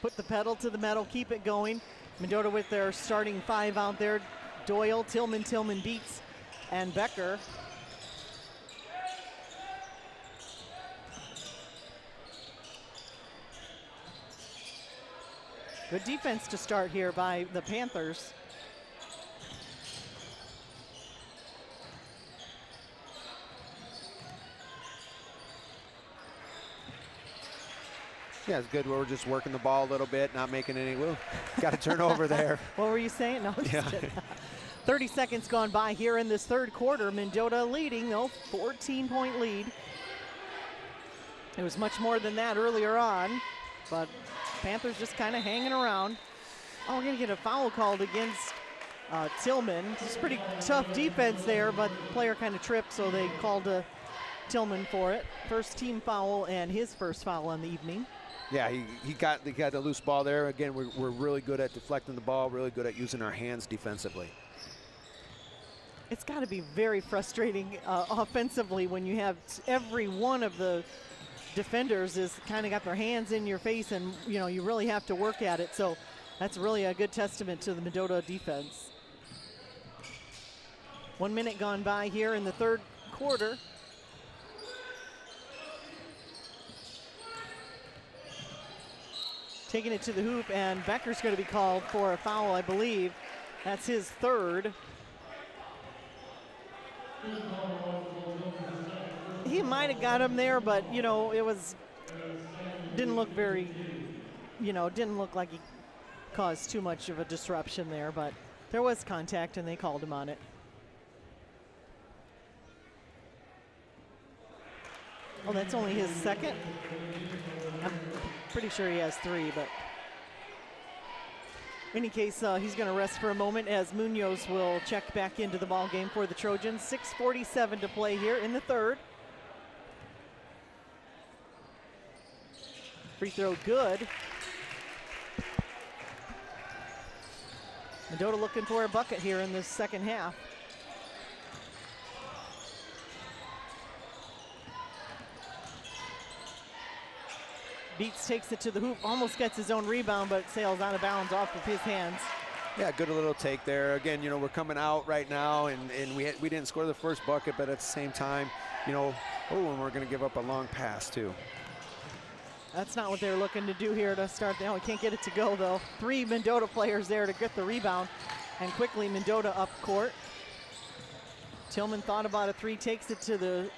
Put the pedal to the metal, keep it going. Mendota with their starting five out there. Doyle, Tillman, Beats, and Becker. Good defense to start here by the Panthers. Yeah, it's good. We're just working the ball a little bit, not making any. Got to turn over there. What were you saying? No, yeah. 30 seconds gone by here in this third quarter. Mendota leading, 14-point lead. It was much more than that earlier on, but Panthers just kind of hanging around. Oh, we're going to get a foul called against Tillman. It's pretty tough defense there, but the player kind of tripped, so they called Tillman for it. First team foul and his first foul on the evening. Yeah, he got the loose ball there. Again, we're really good at deflecting the ball, really good at using our hands defensively. It's got to be very frustrating offensively when you have every one of the defenders is kind of got their hands in your face, and you know you really have to work at it. So that's really a good testament to the Mendota defense. 1 minute gone by here in the third quarter. Taking it to the hoop, and Becker's going to be called for a foul, I believe. That's his third. He might have got him there, but you know, didn't look very, didn't look like he caused too much of a disruption there, but there was contact and they called him on it. Oh, that's only his second? I'm pretty sure he has three, but in any case, he's going to rest for a moment as Munoz will check back into the ball game for the Trojans. 6:47 to play here in the third. Free throw good. Mendota looking for a bucket here in this second half. Beats takes it to the hoop, almost gets his own rebound, but it sails out of bounds off of his hands. Yeah, good little take there. Again, you know, we're coming out right now, and we didn't score the first bucket, but at the same time, you know, and we're going to give up a long pass too. That's not what they're looking to do here to start. We can't get it to go though. 3 Mendota players there to get the rebound, and quickly Mendota up court. Tillman thought about a three, takes it to the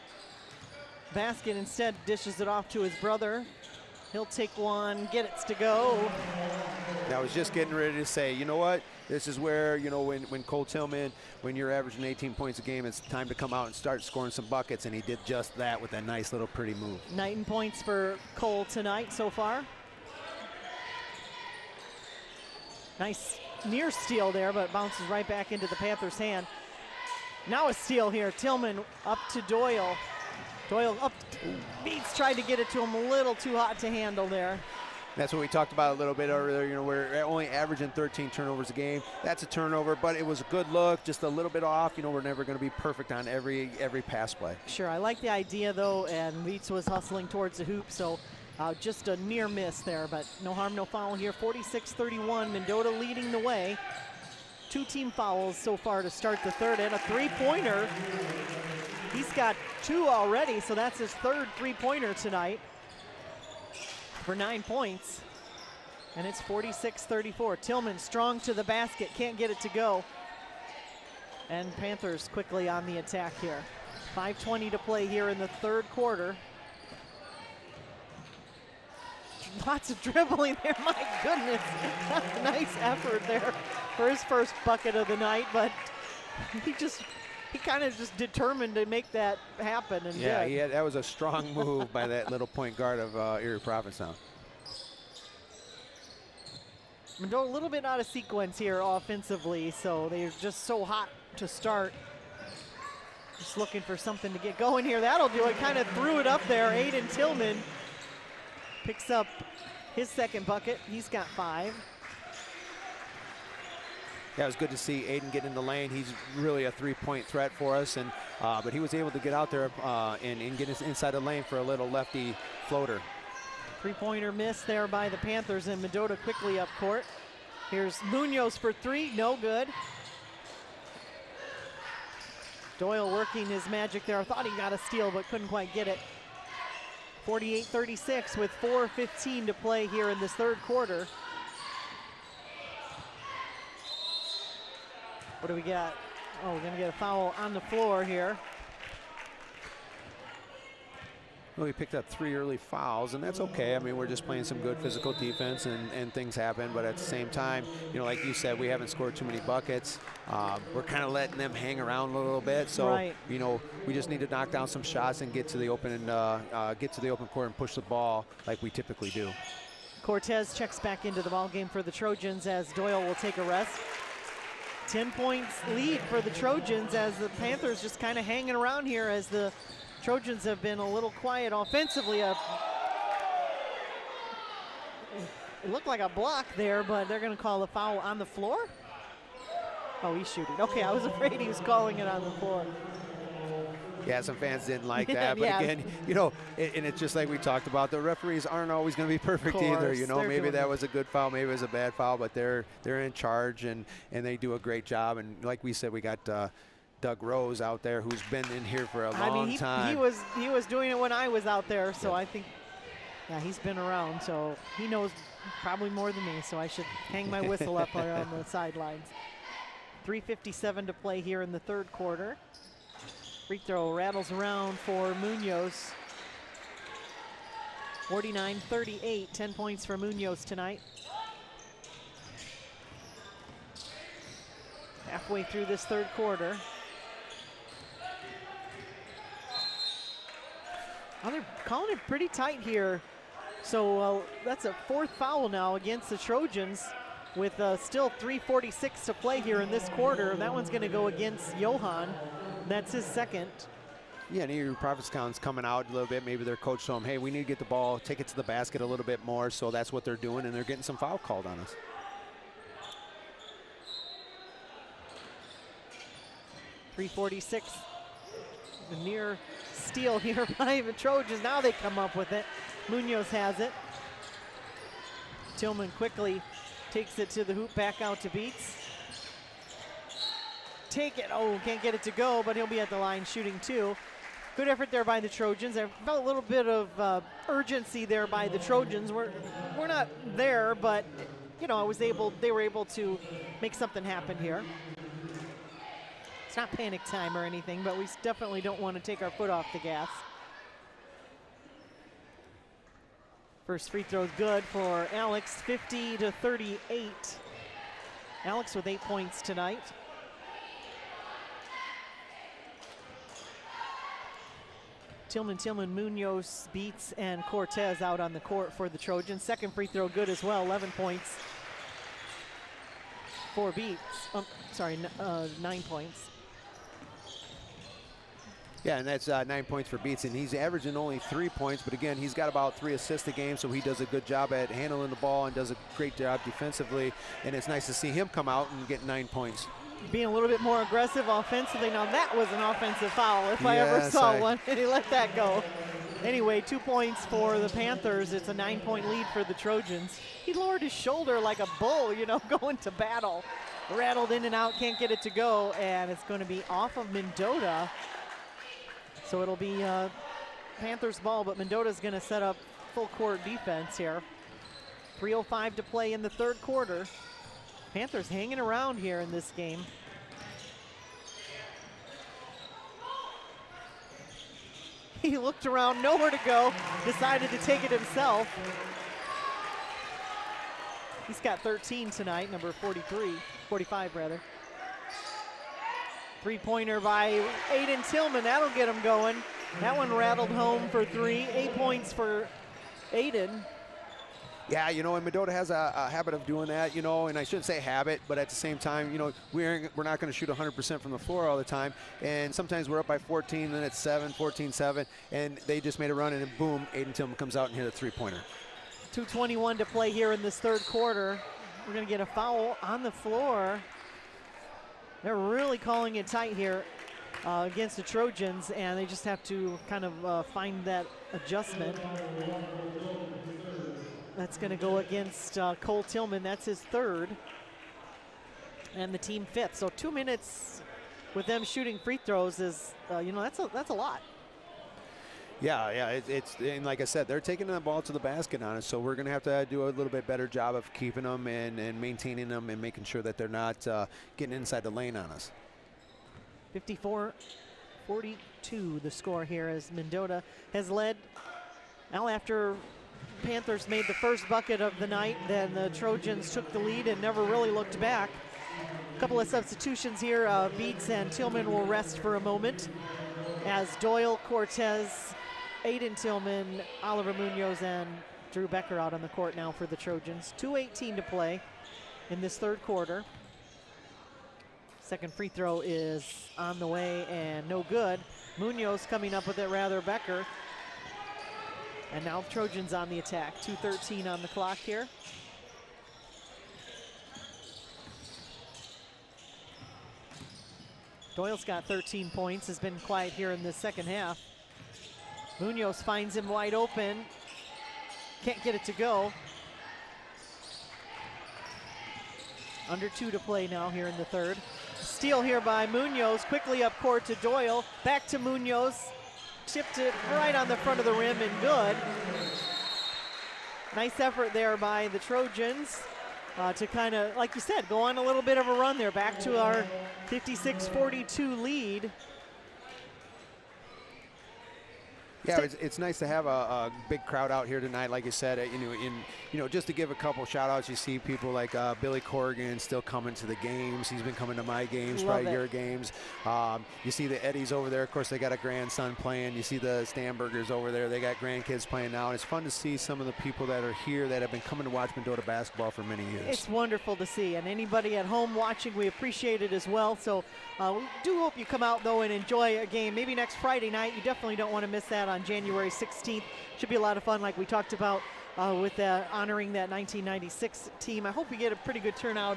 basket. Instead, dishes it off to his brother. He'll take one, get it to go. I was just getting ready to say, you know what? This is where, you know, when Cole Tillman, when you're averaging 18 points a game, it's time to come out and start scoring some buckets, and he did just that with a nice little pretty move. 9 points for Cole tonight so far. Nice near steal there, but bounces right back into the Panthers' hand. Now a steal here. Tillman up to Doyle. Doyle up, Beats tried to get it to him, a little too hot to handle there. That's what we talked about a little bit earlier. You know, we're only averaging 13 turnovers a game. That's a turnover, but it was a good look, just a little bit off. You know, we're never going to be perfect on every pass play. Sure, I like the idea though, and Beats was hustling towards the hoop, so just a near miss there, but no harm, no foul here. 46-31, Mendota leading the way. 2 team fouls so far to start the third, and a three-pointer. He's got 2 already, so that's his 3rd three-pointer tonight for 9 points. And it's 46-34. Tillman strong to the basket, can't get it to go. And Panthers quickly on the attack here. 5:20 to play here in the 3rd quarter. Lots of dribbling there, my goodness. Nice effort there for his first bucket of the night, but he kind of just determined to make that happen. And yeah, that was a strong move by that little point guard of Erie Prophetstown. Mendota a little bit out of sequence here offensively, so they're just so hot to start. Just looking for something to get going here. That'll do it. Kind of threw it up there. Aiden Tillman picks up his 2nd bucket. He's got 5. Yeah, it was good to see Aiden get in the lane. He's really a 3-point threat for us, and but he was able to get out there and get inside the lane for a little lefty floater. 3-pointer miss there by the Panthers, and Mendota quickly up court. Here's Munoz for 3, no good. Doyle working his magic there. I thought he got a steal, but couldn't quite get it. 48-36 with 4:15 to play here in this 3rd quarter. What do we got? Oh, we're gonna get a foul on the floor here. Well, we picked up 3 early fouls, and that's okay. I mean, we're just playing some good physical defense, and things happen. But at the same time, you know, like you said, we haven't scored too many buckets. We're kind of letting them hang around a little bit. So, right. You know, we just need to knock down some shots and get to the open court and push the ball like we typically do. Cortez checks back into the ball game for the Trojans as Doyle will take a rest. 10 points lead for the Trojans as the Panthers just kind of hanging around here as the Trojans have been a little quiet offensively. It looked like a block there, but they're going to call a foul on the floor. Oh, he's shooting. Okay, I was afraid he was calling it on the floor. Yeah, some fans didn't like that, but again, you know, and it's just like we talked about, the referees aren't always going to be perfect either. You know, maybe that was a good foul, maybe it was a bad foul, but they're in charge and they do a great job. And like we said, we got Doug Rose out there, who's been in here for a long time. He was doing it when I was out there, so I think, yeah, he's been around, so he knows probably more than me. So I should hang my whistle up around the sidelines. 3:57 to play here in the 3rd quarter. Free throw rattles around for Munoz. 49-38, 10 points for Munoz tonight. Halfway through this 3rd quarter. Oh, they're calling it pretty tight here. So that's a 4th foul now against the Trojans with still 3:46 to play here in this quarter. That one's going to go against Johan. That's his 2nd. Yeah, and Erie Prophetstown's coming out a little bit. Maybe their coach told them, hey, we need to get the ball, take it to the basket a little bit more. So that's what they're doing, and they're getting some foul called on us. .346, the near steal here by the Trojans. Now they come up with it. Munoz has it. Tillman quickly takes it to the hoop, back out to Beats. Take it, oh, can't get it to go, but he'll be at the line shooting 2. Good effort there by the Trojans. I felt a little bit of urgency there by the Trojans. We're not there, but you know, they were able to make something happen here. It's not panic time or anything, but we definitely don't want to take our foot off the gas. First free throw good for Alex, 50-38. Alex with 8 points tonight. Tillman, Munoz, Beats, and Cortez out on the court for the Trojans. Second free throw good as well, 11 points for Beats. 9 points. Yeah, and that's 9 points for Beats, and he's averaging only 3 points, but again, he's got about 3 assists a game, so he does a good job at handling the ball and does a great job defensively, and it's nice to see him come out and get 9 points. Being a little bit more aggressive offensively. Now that was an offensive foul if I ever saw one, and he let that go. Anyway, 2 points for the Panthers. It's a 9-point lead for the Trojans. He lowered his shoulder like a bull, you know, going to battle. Rattled in and out, can't get it to go, and it's going to be off of Mendota. So it'll be Panthers ball, but Mendota's going to set up full court defense here. 3:05 to play in the third quarter. Panthers hanging around here in this game. He looked around, nowhere to go, decided to take it himself. He's got 13 tonight, number 45 rather. Three-pointer by Aiden Tillman, that'll get him going. That one rattled home for 3, 8 points for Aiden. Yeah, you know, and Mendota has a habit of doing that, you know, and I shouldn't say habit, but at the same time, you know, we're not going to shoot 100% from the floor all the time, and sometimes we're up by 14, then it's 14-7, and they just made a run, and then boom, Aiden Tillman comes out and hit a three-pointer. 2:21 to play here in this third quarter. We're going to get a foul on the floor. They're really calling it tight here against the Trojans, and they just have to kind of find that adjustment. That's going to go against Cole Tillman. That's his third, and the team fifth. So 2 minutes with them shooting free throws is, you know, that's a lot. Yeah, it's and like I said, they're taking the ball to the basket on us, so we're going to have to do a little bit better job of keeping them and maintaining them and making sure that they're not getting inside the lane on us. 54-42 the score here as Mendota has led. Now after Panthers made the first bucket of the night, then the Trojans took the lead and never really looked back. A couple of substitutions here. Beats and Tillman will rest for a moment as Doyle, Cortez, Aiden Tillman, Oliver Munoz, and Drew Becker out on the court now for the Trojans. 2:18 to play in this third quarter. Second free throw is on the way and no good. Munoz coming up with it, rather, Becker. And now Trojans on the attack. 2:13 on the clock here. Doyle's got 13 points, has been quiet here in the second half. Munoz finds him wide open. Can't get it to go. Under 2 to play now here in the third. Steal here by Munoz, quickly up court to Doyle. Back to Munoz. Tipped it right on the front of the rim and good. Nice effort there by the Trojans to kind of, like you said, go on a little bit of a run there. Back to our 56-42 lead. Yeah, it's nice to have a big crowd out here tonight, like you said. You know, just to give a couple shout outs, you see people like Billy Corrigan still coming to the games. He's been coming to my games, probably your games. You see the Eddies over there. Of course, they got a grandson playing. You see the Stambergers over there. They got grandkids playing now. And it's fun to see some of the people that are here that have been coming to watch Mendota basketball for many years. It's wonderful to see. And anybody at home watching, we appreciate it as well. So we do hope you come out, though, and enjoy a game. Maybe next Friday night. You definitely don't want to miss that on January 16th. Should be a lot of fun, like we talked about with honoring that 1996 team. I hope we get a pretty good turnout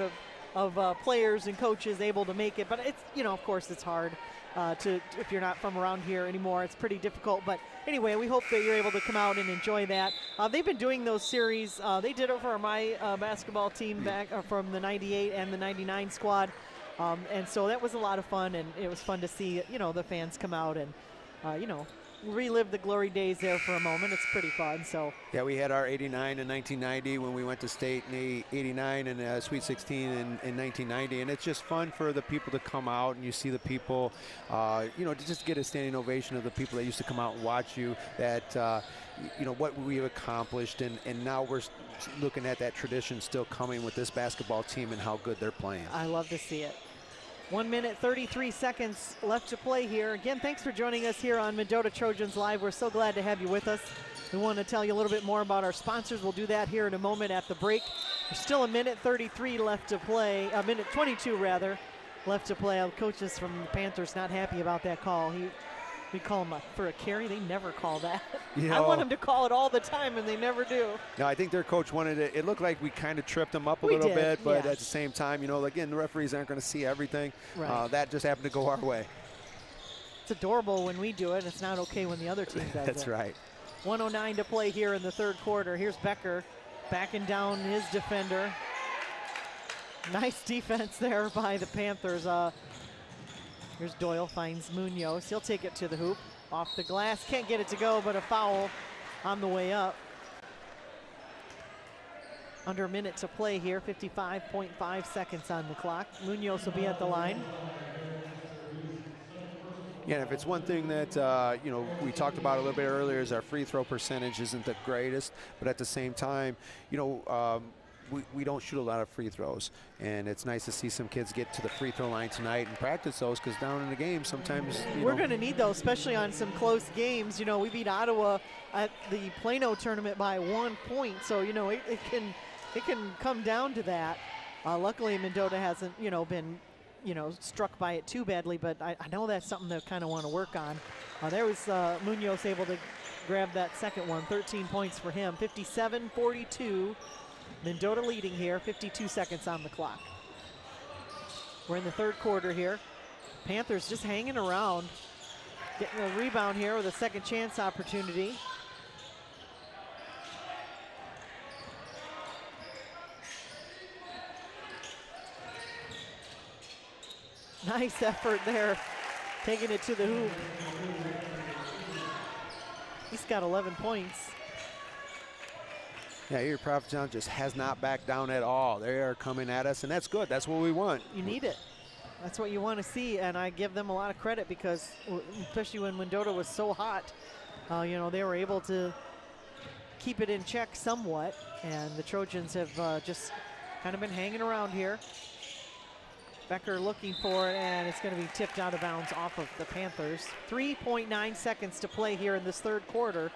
of players and coaches able to make it. But it's, you know, of course, it's hard if you're not from around here anymore. It's pretty difficult. But anyway, we hope that you're able to come out and enjoy that. They've been doing those series. They did it for my basketball team back from the 98 and the 99 squad. And so that was a lot of fun, and it was fun to see, you know, the fans come out and, you know, relive the glory days there for a moment. It's pretty fun. So yeah, we had our 89 in 1990 when we went to state in the 89 and Sweet 16 in 1990, and it's just fun for the people to come out and you see the people, you know, to just get a standing ovation of the people that used to come out and watch you. That you know what we've accomplished, and now we're looking at that tradition still coming with this basketball team and how good they're playing. I love to see it. 1 minute, 33 seconds left to play here. Again, thanks for joining us here on Mendota Trojans Live. We're so glad to have you with us. We want to tell you a little bit more about our sponsors. We'll do that here in a moment at the break. There's still 1 minute 33 left to play, 1 minute 22 rather, left to play. Coaches from the Panthers not happy about that call. We call them for a carry. They never call that. You know, I want them to call it all the time, and they never do. No, I think their coach wanted it. It looked like we kind of tripped them up a little bit, but at the same time, you know, again, the referees aren't going to see everything. Right. That just happened to go our way. It's adorable when we do it. It's not okay when the other team does it. That's right. 1:09 to play here in the third quarter. Here's Becker backing down his defender. Nice defense there by the Panthers. Here's Doyle, finds Munoz. He'll take it to the hoop. Off the glass, can't get it to go, but a foul on the way up. Under a minute to play here, 55.5 seconds on the clock. Munoz will be at the line. Yeah, if it's one thing that, you know, we talked about a little bit earlier is our free throw percentage isn't the greatest, but at the same time, you know, we don't shoot a lot of free throws, and it's nice to see some kids get to the free throw line tonight and practice those, because down in the game sometimes we're going to need those, especially on some close games. You know, we beat Ottawa at the Plano tournament by 1 point, so you know it can come down to that. Luckily, Mendota hasn't been struck by it too badly, but I know that's something they kind of want to work on. There was Munoz able to grab that second one. 13 points for him. 57-42. Mendota leading here, 52 seconds on the clock. We're in the third quarter here. Panthers just hanging around, getting a rebound here with a second chance opportunity. Nice effort there, taking it to the hoop. He's got 11 points. Yeah, Erie Prophetstown just has not backed down at all. They are coming at us, and that's good. That's what we want. You need it. That's what you want to see, and I give them a lot of credit because, especially when Mendota was so hot, you know, they were able to keep it in check somewhat, and the Trojans have just kind of been hanging around here. Becker looking for it, and it's going to be tipped out of bounds off of the Panthers. 3.9 seconds to play here in this third quarter.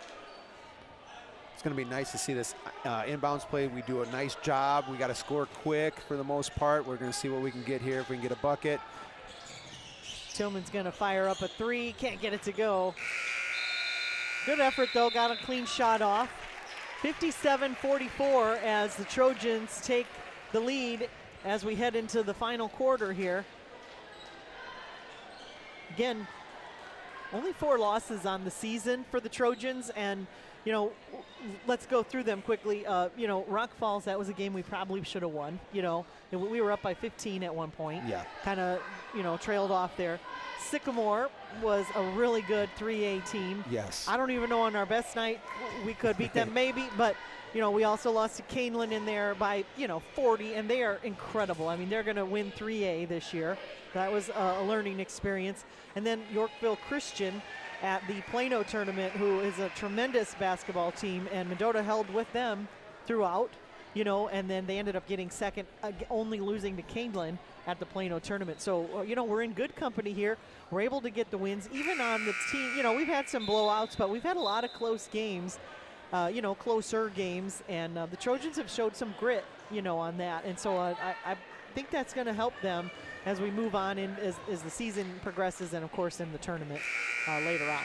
It's going to be nice to see this inbounds play. We do a nice job. We got to score quick for the most part. We're going to see what we can get here if we can get a bucket. Tillman's going to fire up a three. Can't get it to go. Good effort, though. Got a clean shot off. 57-44 as the Trojans take the lead as we head into the final quarter here. Again, only 4 losses on the season for the Trojans, and you know, let's go through them quickly. You know, Rock Falls, that was a game we probably should have won. You know, we were up by 15 at one point. Yeah. Kind of, you know, trailed off there. Sycamore was a really good 3A team. Yes. I don't even know on our best night we could beat them maybe, but, you know, we also lost to Canelan in there by, 40, and they are incredible. I mean, they're going to win 3A this year. That was a learning experience. And then Yorkville Christian at the Plano tournament, who is a tremendous basketball team, and Mendota held with them throughout, and then they ended up getting second, only losing to Canelan at the Plano tournament. So, we're in good company here. We're able to get the wins, even on the team. We've had some blowouts, but we've had a lot of close games, closer games, and the Trojans have showed some grit, on that. And so I think that's going to help them as we move on as the season progresses, and of course in the tournament later on.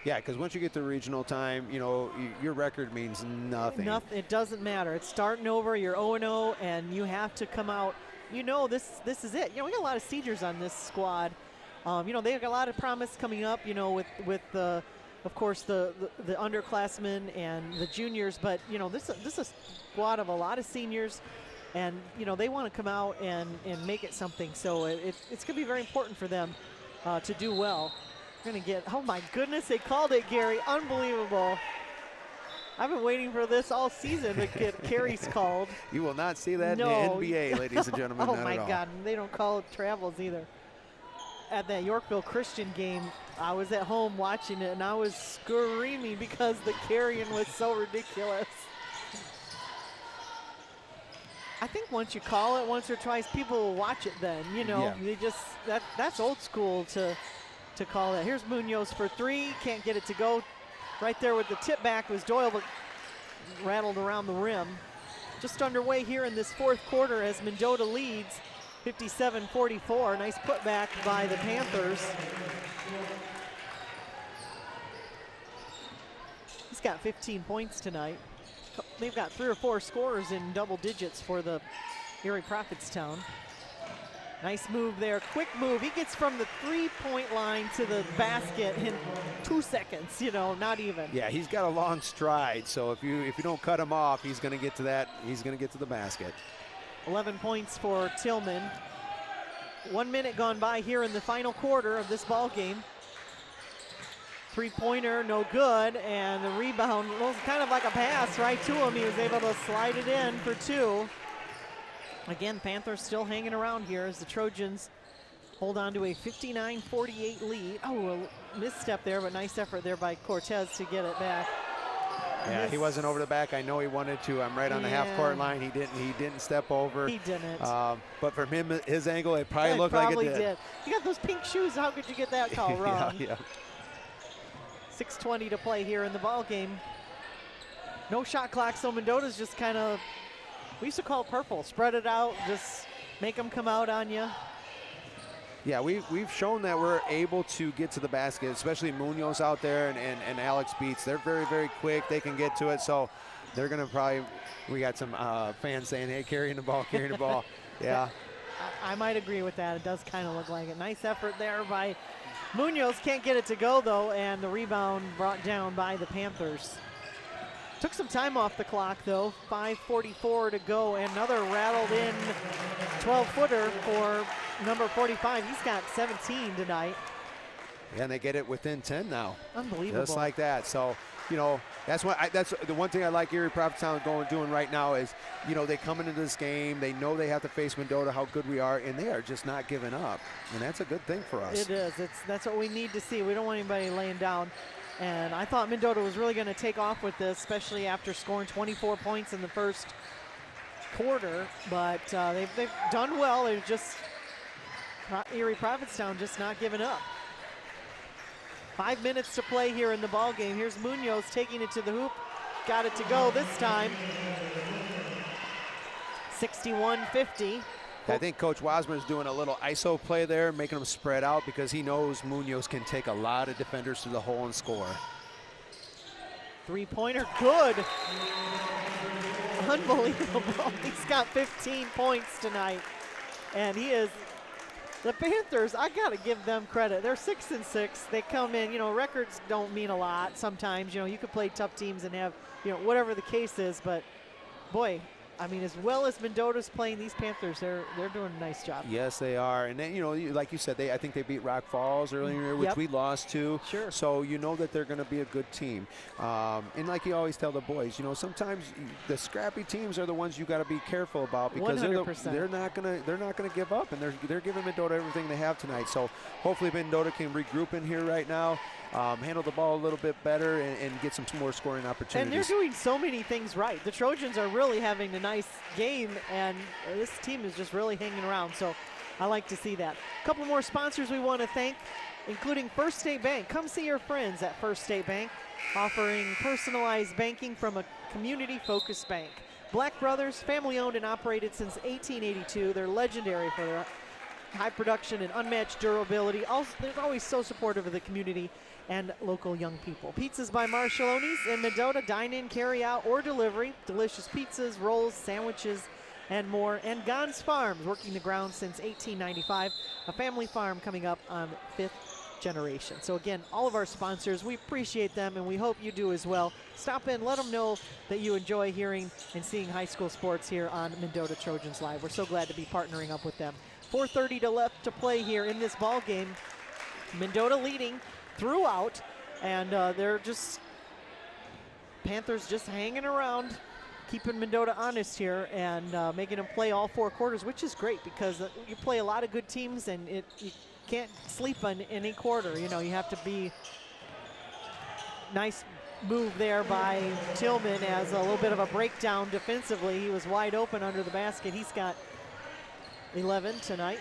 Yeah, because once you get to regional time, your record means nothing. It doesn't matter. It's starting over. You're 0-0, and you have to come out. This is it. We got a lot of seniors on this squad. They've got a lot of promise coming up. With the, of course, the underclassmen and the juniors. But this is a squad of a lot of seniors. And, they want to come out and make it something. So it's going to be very important for them to do well. We're gonna get, oh my goodness, they called it, Gary. Unbelievable. I've been waiting for this all season to get carries called. You will not see that No. in the NBA, ladies and gentlemen. Oh not my at all. God, they don't call it travels either. At that Yorkville Christian game, I was at home watching it and I was screaming because the carrying was so ridiculous. I think once you call it once or twice, people will watch it then, you know. Yeah. They just, that's old school to call that. Here's Munoz for three, can't get it to go. Right there with the tip back was Doyle, but rattled around the rim. Just underway here in this fourth quarter as Mendota leads 57-44. Nice putback by the Panthers. He's got 15 points tonight. They've got 3 or 4 scorers in double digits for the Erie Prophetstown. Nice move there, quick move. He gets from the 3-point line to the basket in 2 seconds, you know, not even. Yeah, he's got a long stride, so if you don't cut him off, he's going to get to that. He's going to get to the basket. 11 points for Tillman. 1 minute gone by here in the final quarter of this ball game. 3-pointer, no good, and the rebound was kind of like a pass right to him. He was able to slide it in for 2. Again, Panthers still hanging around here as the Trojans hold on to a 59-48 lead. Oh, a misstep there, but nice effort there by Cortez to get it back. Yeah, he wasn't over the back. I know he wanted to. I'm right on the half-court line. He didn't step over. He didn't. But from him, his angle, it probably looked like it did. You got those pink shoes. How could you get that call wrong? Yeah. 6:20 to play here in the ball game. No shot clock, so Mendota's just kind of, we used to call it purple. Spread it out, just make them come out on you. Yeah, we've shown that we're able to get to the basket, especially Munoz out there and Alex Beats. They're very, very quick. They can get to it, so they're going to probably, we got some fans saying, hey, carrying the ball. Yeah. I might agree with that. It does kind of look like it. Nice effort there by Munoz. Can't get it to go, though, and the rebound brought down by the Panthers. Took some time off the clock, though. 5:44 to go. Another rattled in 12-footer for number 45. He's got 17 tonight. Yeah, and they get it within 10 now. Unbelievable. Just like that. So, you know, that's the one thing I like Erie Prophetstown doing right now is, you know, they come into this game, they know they have to face Mendota, how good we are, and they are just not giving up. And that's a good thing for us. It is. That's what we need to see. We don't want anybody laying down. And I thought Mendota was really going to take off with this, especially after scoring 24 points in the first quarter. But they've done well. They're just, Erie Prophetstown just not giving up. 5 minutes to play here in the ball game. Here's Munoz taking it to the hoop. Got it to go this time. 61-50. I think Coach Wasmer is doing a little ISO play there, making them spread out because he knows Munoz can take a lot of defenders to the hole and score. 3-pointer, good. Unbelievable. He's got 15 points tonight. And he is, the Panthers, I got to give them credit. They're 6-6. They come in, you know, records don't mean a lot sometimes. You know, you could play tough teams and have, you know, whatever the case is. But, boy, I mean, as well as Mendota's playing, these Panthers, they're doing a nice job. Yes, they are. And then, you know, like you said, I think they beat Rock Falls earlier, which we lost to. Sure. So you know that they're going to be a good team. And like you always tell the boys, you know, sometimes the scrappy teams are the ones you got to be careful about because 100%. they're not going to give up, and they're giving Mendota everything they have tonight. So hopefully Mendota can regroup in here right now. Handle the ball a little bit better and get some more scoring opportunities. And they're doing so many things right. The Trojans are really having a nice game, and this team is just really hanging around. So I like to see that. A couple more sponsors we want to thank, including First State Bank. Come see your friends at First State Bank, offering personalized banking from a community-focused bank. Black Brothers, family-owned and operated since 1882. They're legendary for their high production and unmatched durability. Also, they're always so supportive of the community and local young people. Pizzas by Marshallone's in Mendota, dine-in, carry-out, or delivery. Delicious pizzas, rolls, sandwiches, and more. And Gons Farms, working the ground since 1895. A family farm coming up on 5th generation. So again, all of our sponsors, we appreciate them, and we hope you do as well. Stop in, let them know that you enjoy hearing and seeing high school sports here on Mendota Trojans Live. We're so glad to be partnering up with them. 4:30 left to play here in this ball game. Mendota leading throughout, and they're just Panthers just hanging around, keeping Mendota honest here and making them play all 4 quarters, which is great because you play a lot of good teams and you can't sleep on any quarter. You know, you have to be nice move there by Tillman as a little bit of a breakdown defensively. He was wide open under the basket. He's got 11 tonight.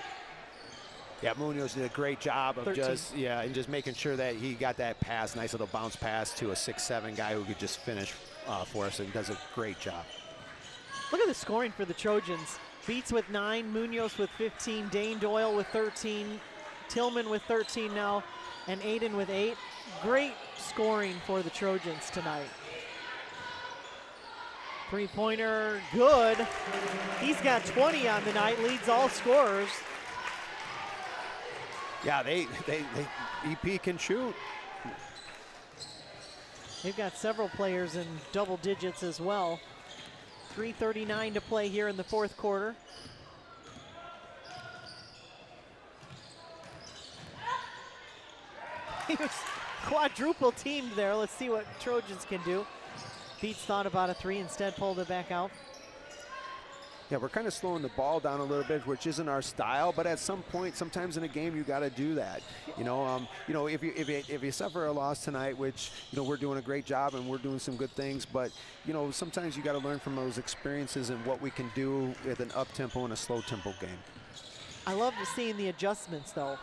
Yeah, Munoz did a great job of 13. just making sure that he got that pass, nice little bounce pass to a 6'7" guy who could just finish for us, and he does a great job. Look at the scoring for the Trojans. Beats with 9, Munoz with 15, Dane Doyle with 13, Tillman with 13 now, and Aiden with 8. Great scoring for the Trojans tonight. 3-pointer, good. He's got 20 on the night, leads all scorers. Yeah, EP can shoot. They've got several players in double digits as well. 3:39 to play here in the 4th quarter. He was quadruple teamed there. Let's see what Trojans can do. Beats thought about a 3, instead pulled it back out. Yeah, we're kind of slowing the ball down a little bit, which isn't our style. But at some point, sometimes in a game, you got to do that. You know, if you suffer a loss tonight, which we're doing a great job and we're doing some good things, but sometimes you got to learn from those experiences and what we can do with an up tempo and a slow tempo game. I love seeing the adjustments though.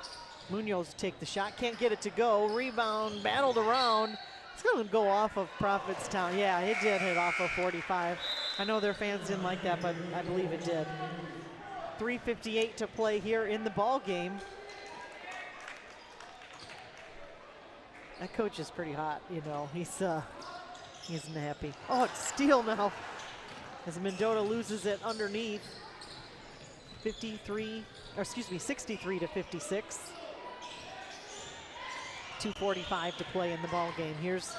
Munoz take the shot, can't get it to go. Rebound, battled around. It's going to go off of Prophetstown. Yeah, it did hit off of 45. I know their fans didn't like that, but I believe it did. 3:58 to play here in the ball game. That coach is pretty hot, he isn't happy. Oh, it's steal now as Mendota loses it underneath. 63 to 56. 2:45 to play in the ball game. Here's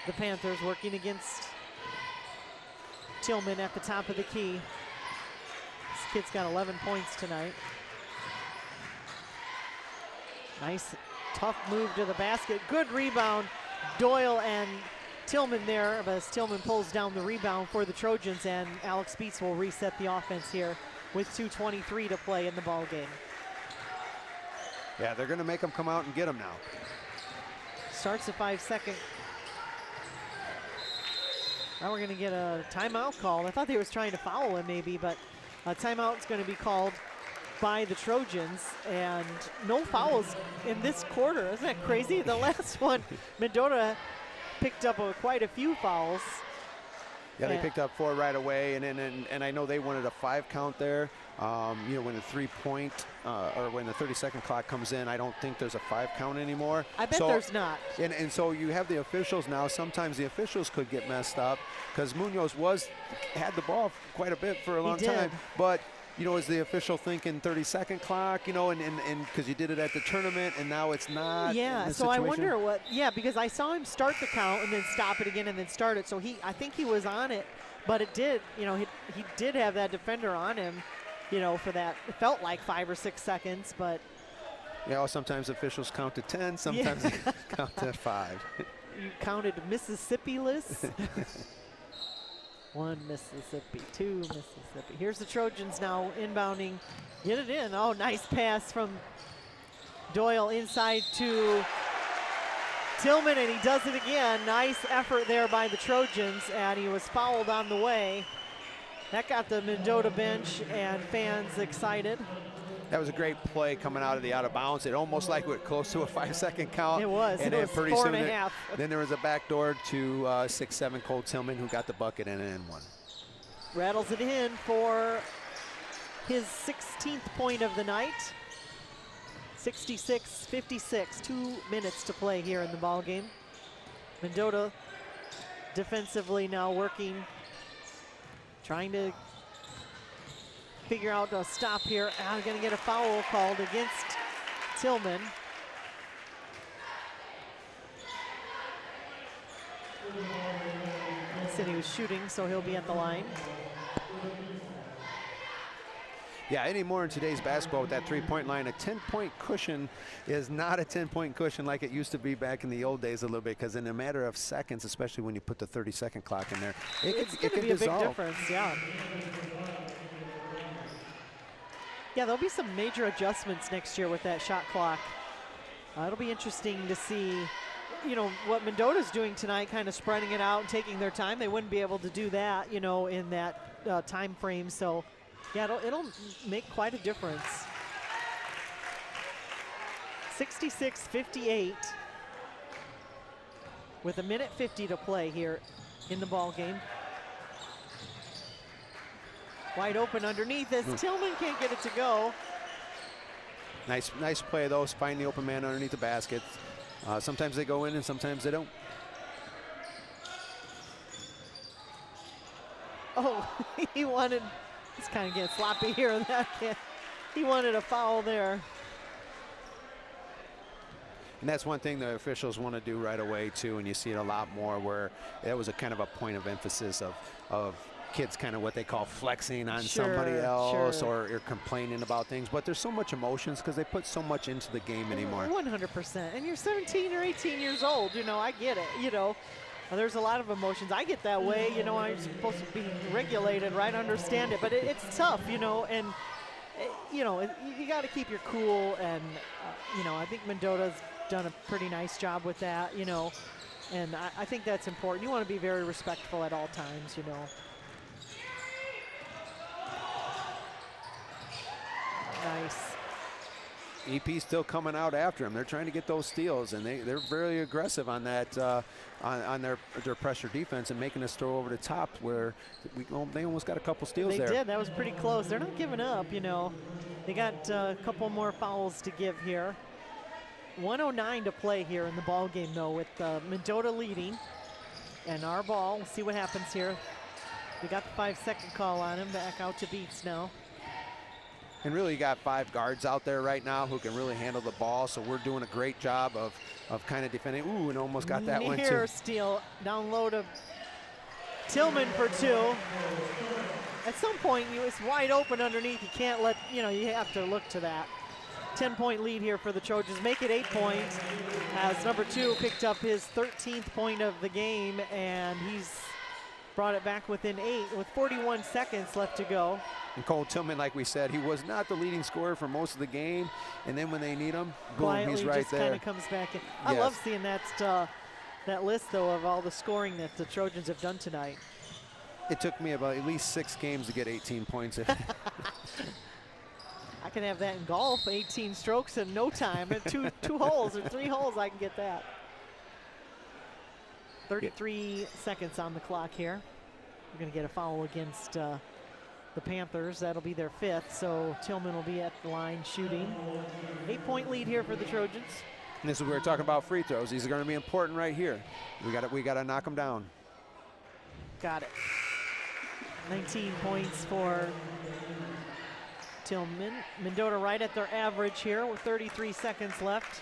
the Panthers working against Tillman at the top of the key. This kid's got 11 points tonight. Nice, tough move to the basket. Good rebound. Doyle and Tillman there, but as Tillman pulls down the rebound for the Trojans, and Alex Beats will reset the offense here with 2:23 to play in the ball game. Yeah, they're going to make them come out and get them now. Starts a 5-second. Now we're going to get a timeout called. I thought they was trying to foul him maybe, but a timeout's going to be called by the Trojans, and no fouls in this quarter. Isn't that crazy? The last one, Mendota picked up quite a few fouls. Yeah, they picked up 4 right away, and I know they wanted a 5 count there. When the 3-point or when the 30-second clock comes in, I don't think there's a 5 count anymore. I bet there's not. And so you have the officials now. Sometimes the officials could get messed up because Munoz had the ball quite a bit for a long time. But is the official thinking 30-second clock? And because you did it at the tournament, and now it's not. Yeah. So I wonder what. Yeah, because I saw him start the count and then stop it again and then start it. So I think he was on it, but it did. He did have that defender on him. For that, it felt like 5 or 6 seconds, but. Yeah, sometimes officials count to 10, sometimes they count to 5. You counted Mississippi-less? 1 Mississippi, 2 Mississippi. Here's the Trojans now inbounding. Get it in. Oh, nice pass from Doyle inside to Tillman, and he does it again. Nice effort there by the Trojans, and he was fouled on the way. That got the Mendota bench and fans excited. That was a great play coming out of the out of bounds. It almost like went close to a 5-second count. It was. And it was pretty 4.5. Then there was a backdoor to 6'7" Cole Tillman, who got the bucket and in one. Rattles it in for his 16th point of the night. 66-56. 2 minutes to play here in the ball game. Mendota defensively now working, trying to figure out a stop here. Going to get a foul called against Tillman. He said he was shooting, so he'll be at the line. Yeah, anymore in today's basketball with that three-point line, a 10-point cushion is not a 10-point cushion like it used to be back in the old days a little bit, because in a matter of seconds, especially when you put the 30-second clock in there, it can be a big difference, yeah. Yeah, there'll be some major adjustments next year with that shot clock. It'll be interesting to see, you know, what Mendota's doing tonight, kind of spreading it out and taking their time. They wouldn't be able to do that, you know, in that time frame. So, yeah, it'll make quite a difference. 66-58 with 1:50 to play here in the ball game. Wide open underneath as Tillman can't get it to go. Nice play, though. Find the open man underneath the basket. Sometimes they go in and sometimes they don't. Oh, he wanted, it's kind of getting sloppy here in that kid. He wanted a foul there. And that's one thing the officials want to do right away, too, and you see it a lot more where that was a kind of a point of emphasis of kids kind of what they call flexing on somebody else or complaining about things. But there's so much emotions because they put so much into the game anymore. 100%. And you're 17 or 18 years old, you know, I get it, you know. There's a lot of emotions. I get that way, you know, I'm supposed to be regulated, right? Understand it, but it's tough, you know, and, you know, you got to keep your cool, and, you know, I think Mendota's done a pretty nice job with that, you know, and I think that's important. You want to be very respectful at all times, you know. Nice. EP still coming out after him. They're trying to get those steals, and they're very aggressive on that, on their pressure defense and making us throw over the top where they almost got a couple steals there. They did. That was pretty close. They're not giving up, you know. They got a couple more fouls to give here. 1:09 to play here in the ball game, though, with Mendota leading. And our ball, we'll see what happens here. We got the 5-second call on him. Back out to Beats now. And really, you got 5 guards out there right now who can really handle the ball, so we're doing a great job of kind of defending. Ooh, and almost got that one, too. Near steal, down low to Tillman for 2. At some point, it's wide open underneath. You can't let, you know, you have to look to that. 10-point lead here for the Trojans. Make it 8 points as number 2 picked up his 13th point of the game, and he's brought it back within 8 with 41 seconds left to go. And Cole Tillman, like we said, he was not the leading scorer for most of the game, and then when they need him, boom, quietly he's right just there. Kind of comes back in. I love seeing that list, though, of all the scoring that the Trojans have done tonight. It took me about at least 6 games to get 18 points. I can have that in golf, 18 strokes in no time. two holes or 3 holes, I can get that. 33 seconds on the clock here. We're going to get a foul against the Panthers. That'll be their 5th, so Tillman will be at the line shooting. 8-point lead here for the Trojans. And this is where we're talking about free throws. These are going to be important right here. We got to knock them down. Got it. 19 points for Tillman. Mendota right at their average here with 33 seconds left.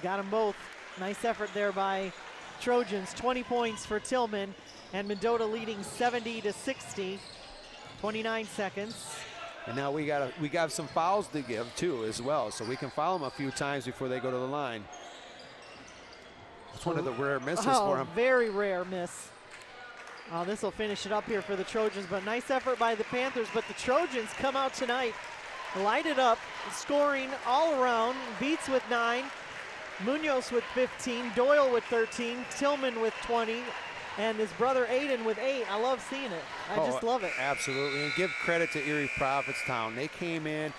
Got them both. Nice effort there by Trojans. 20 points for Tillman, and Mendota leading 70-60. 29 seconds. And now we got some fouls to give too as well, so we can foul them a few times before they go to the line. It's one of the rare misses for them. Very rare miss. This will finish it up here for the Trojans, but nice effort by the Panthers. But the Trojans come out tonight, light it up, scoring all around. Beats with 9. Munoz with 15, Doyle with 13, Tillman with 20, and his brother Aiden with 8. I love seeing it. I just love it. Absolutely, and give credit to Erie Prophetstown. They came in.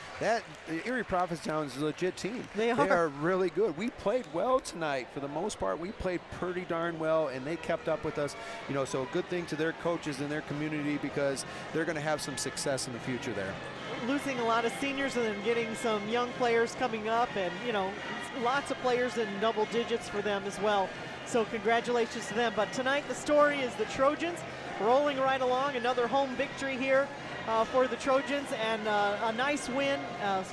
Erie Prophetstown is a legit team. They are really good. We played well tonight. For the most part, we played pretty darn well, and they kept up with us. You know, so a good thing to their coaches and their community, because they're going to have some success in the future there. Losing a lot of seniors and then getting some young players coming up, and, you know, lots of players in double digits for them as well. So congratulations to them. But tonight the story is the Trojans rolling right along. Another home victory here for the Trojans, and a nice win.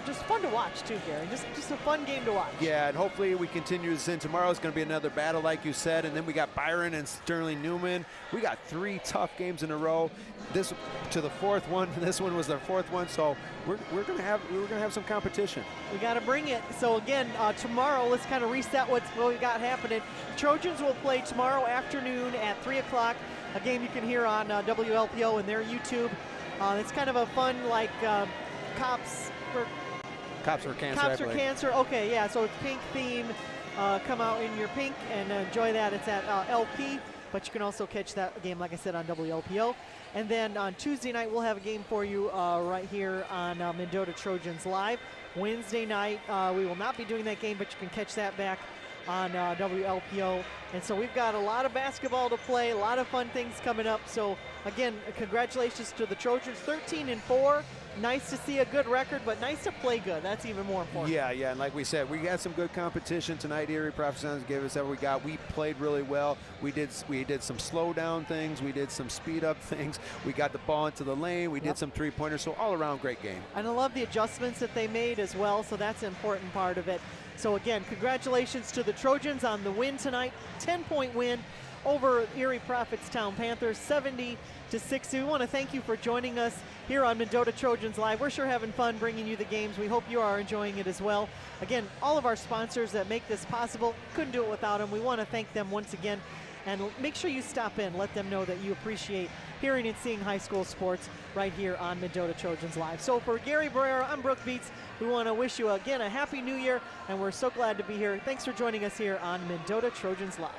Just fun to watch too, Gary. Just a fun game to watch. Yeah, and hopefully we continue this in. Tomorrow is going to be another battle, like you said, and then we got Byron and Sterling Newman. We got 3 tough games in a row. This to the 4th one. This one was their 4th one, so we're gonna have some competition. We got to bring it. So again, tomorrow, let's kind of reset what we got happening. Trojans will play tomorrow afternoon at 3 o'clock. A game you can hear on WLPO and their YouTube. It's kind of a fun, like, Cops for Cancer. Cops for Cancer. Okay, yeah, so it's pink theme. Come out in your pink and enjoy that. It's at LP, but you can also catch that game, like I said, on WLPO. And then on Tuesday night, we'll have a game for you right here on Mendota Trojans Live. Wednesday night, we will not be doing that game, but you can catch that back on WLPO. And so we've got a lot of basketball to play, a lot of fun things coming up. So again, congratulations to the Trojans, 13-4. Nice to see a good record, but nice to play good. That's even more important. Yeah, and like we said, we got some good competition tonight. Erie Prophetstown gave us everything we got. We played really well. We did some slow down things. We did some speed up things. We got the ball into the lane. We did some 3-pointers. So all around great game. And I love the adjustments that they made as well. So that's an important part of it. So again, congratulations to the Trojans on the win tonight. 10-point win over Erie Prophetstown Panthers, 70-60. We want to thank you for joining us here on Mendota Trojans Live. We're sure having fun bringing you the games. We hope you are enjoying it as well. Again, all of our sponsors that make this possible, couldn't do it without them. We want to thank them once again. And make sure you stop in. Let them know that you appreciate hearing and seeing high school sports right here on Mendota Trojans Live. So for Gary Barrera, I'm Brooke Beats. We want to wish you again a happy new year, and we're so glad to be here. Thanks for joining us here on Mendota Trojans Live.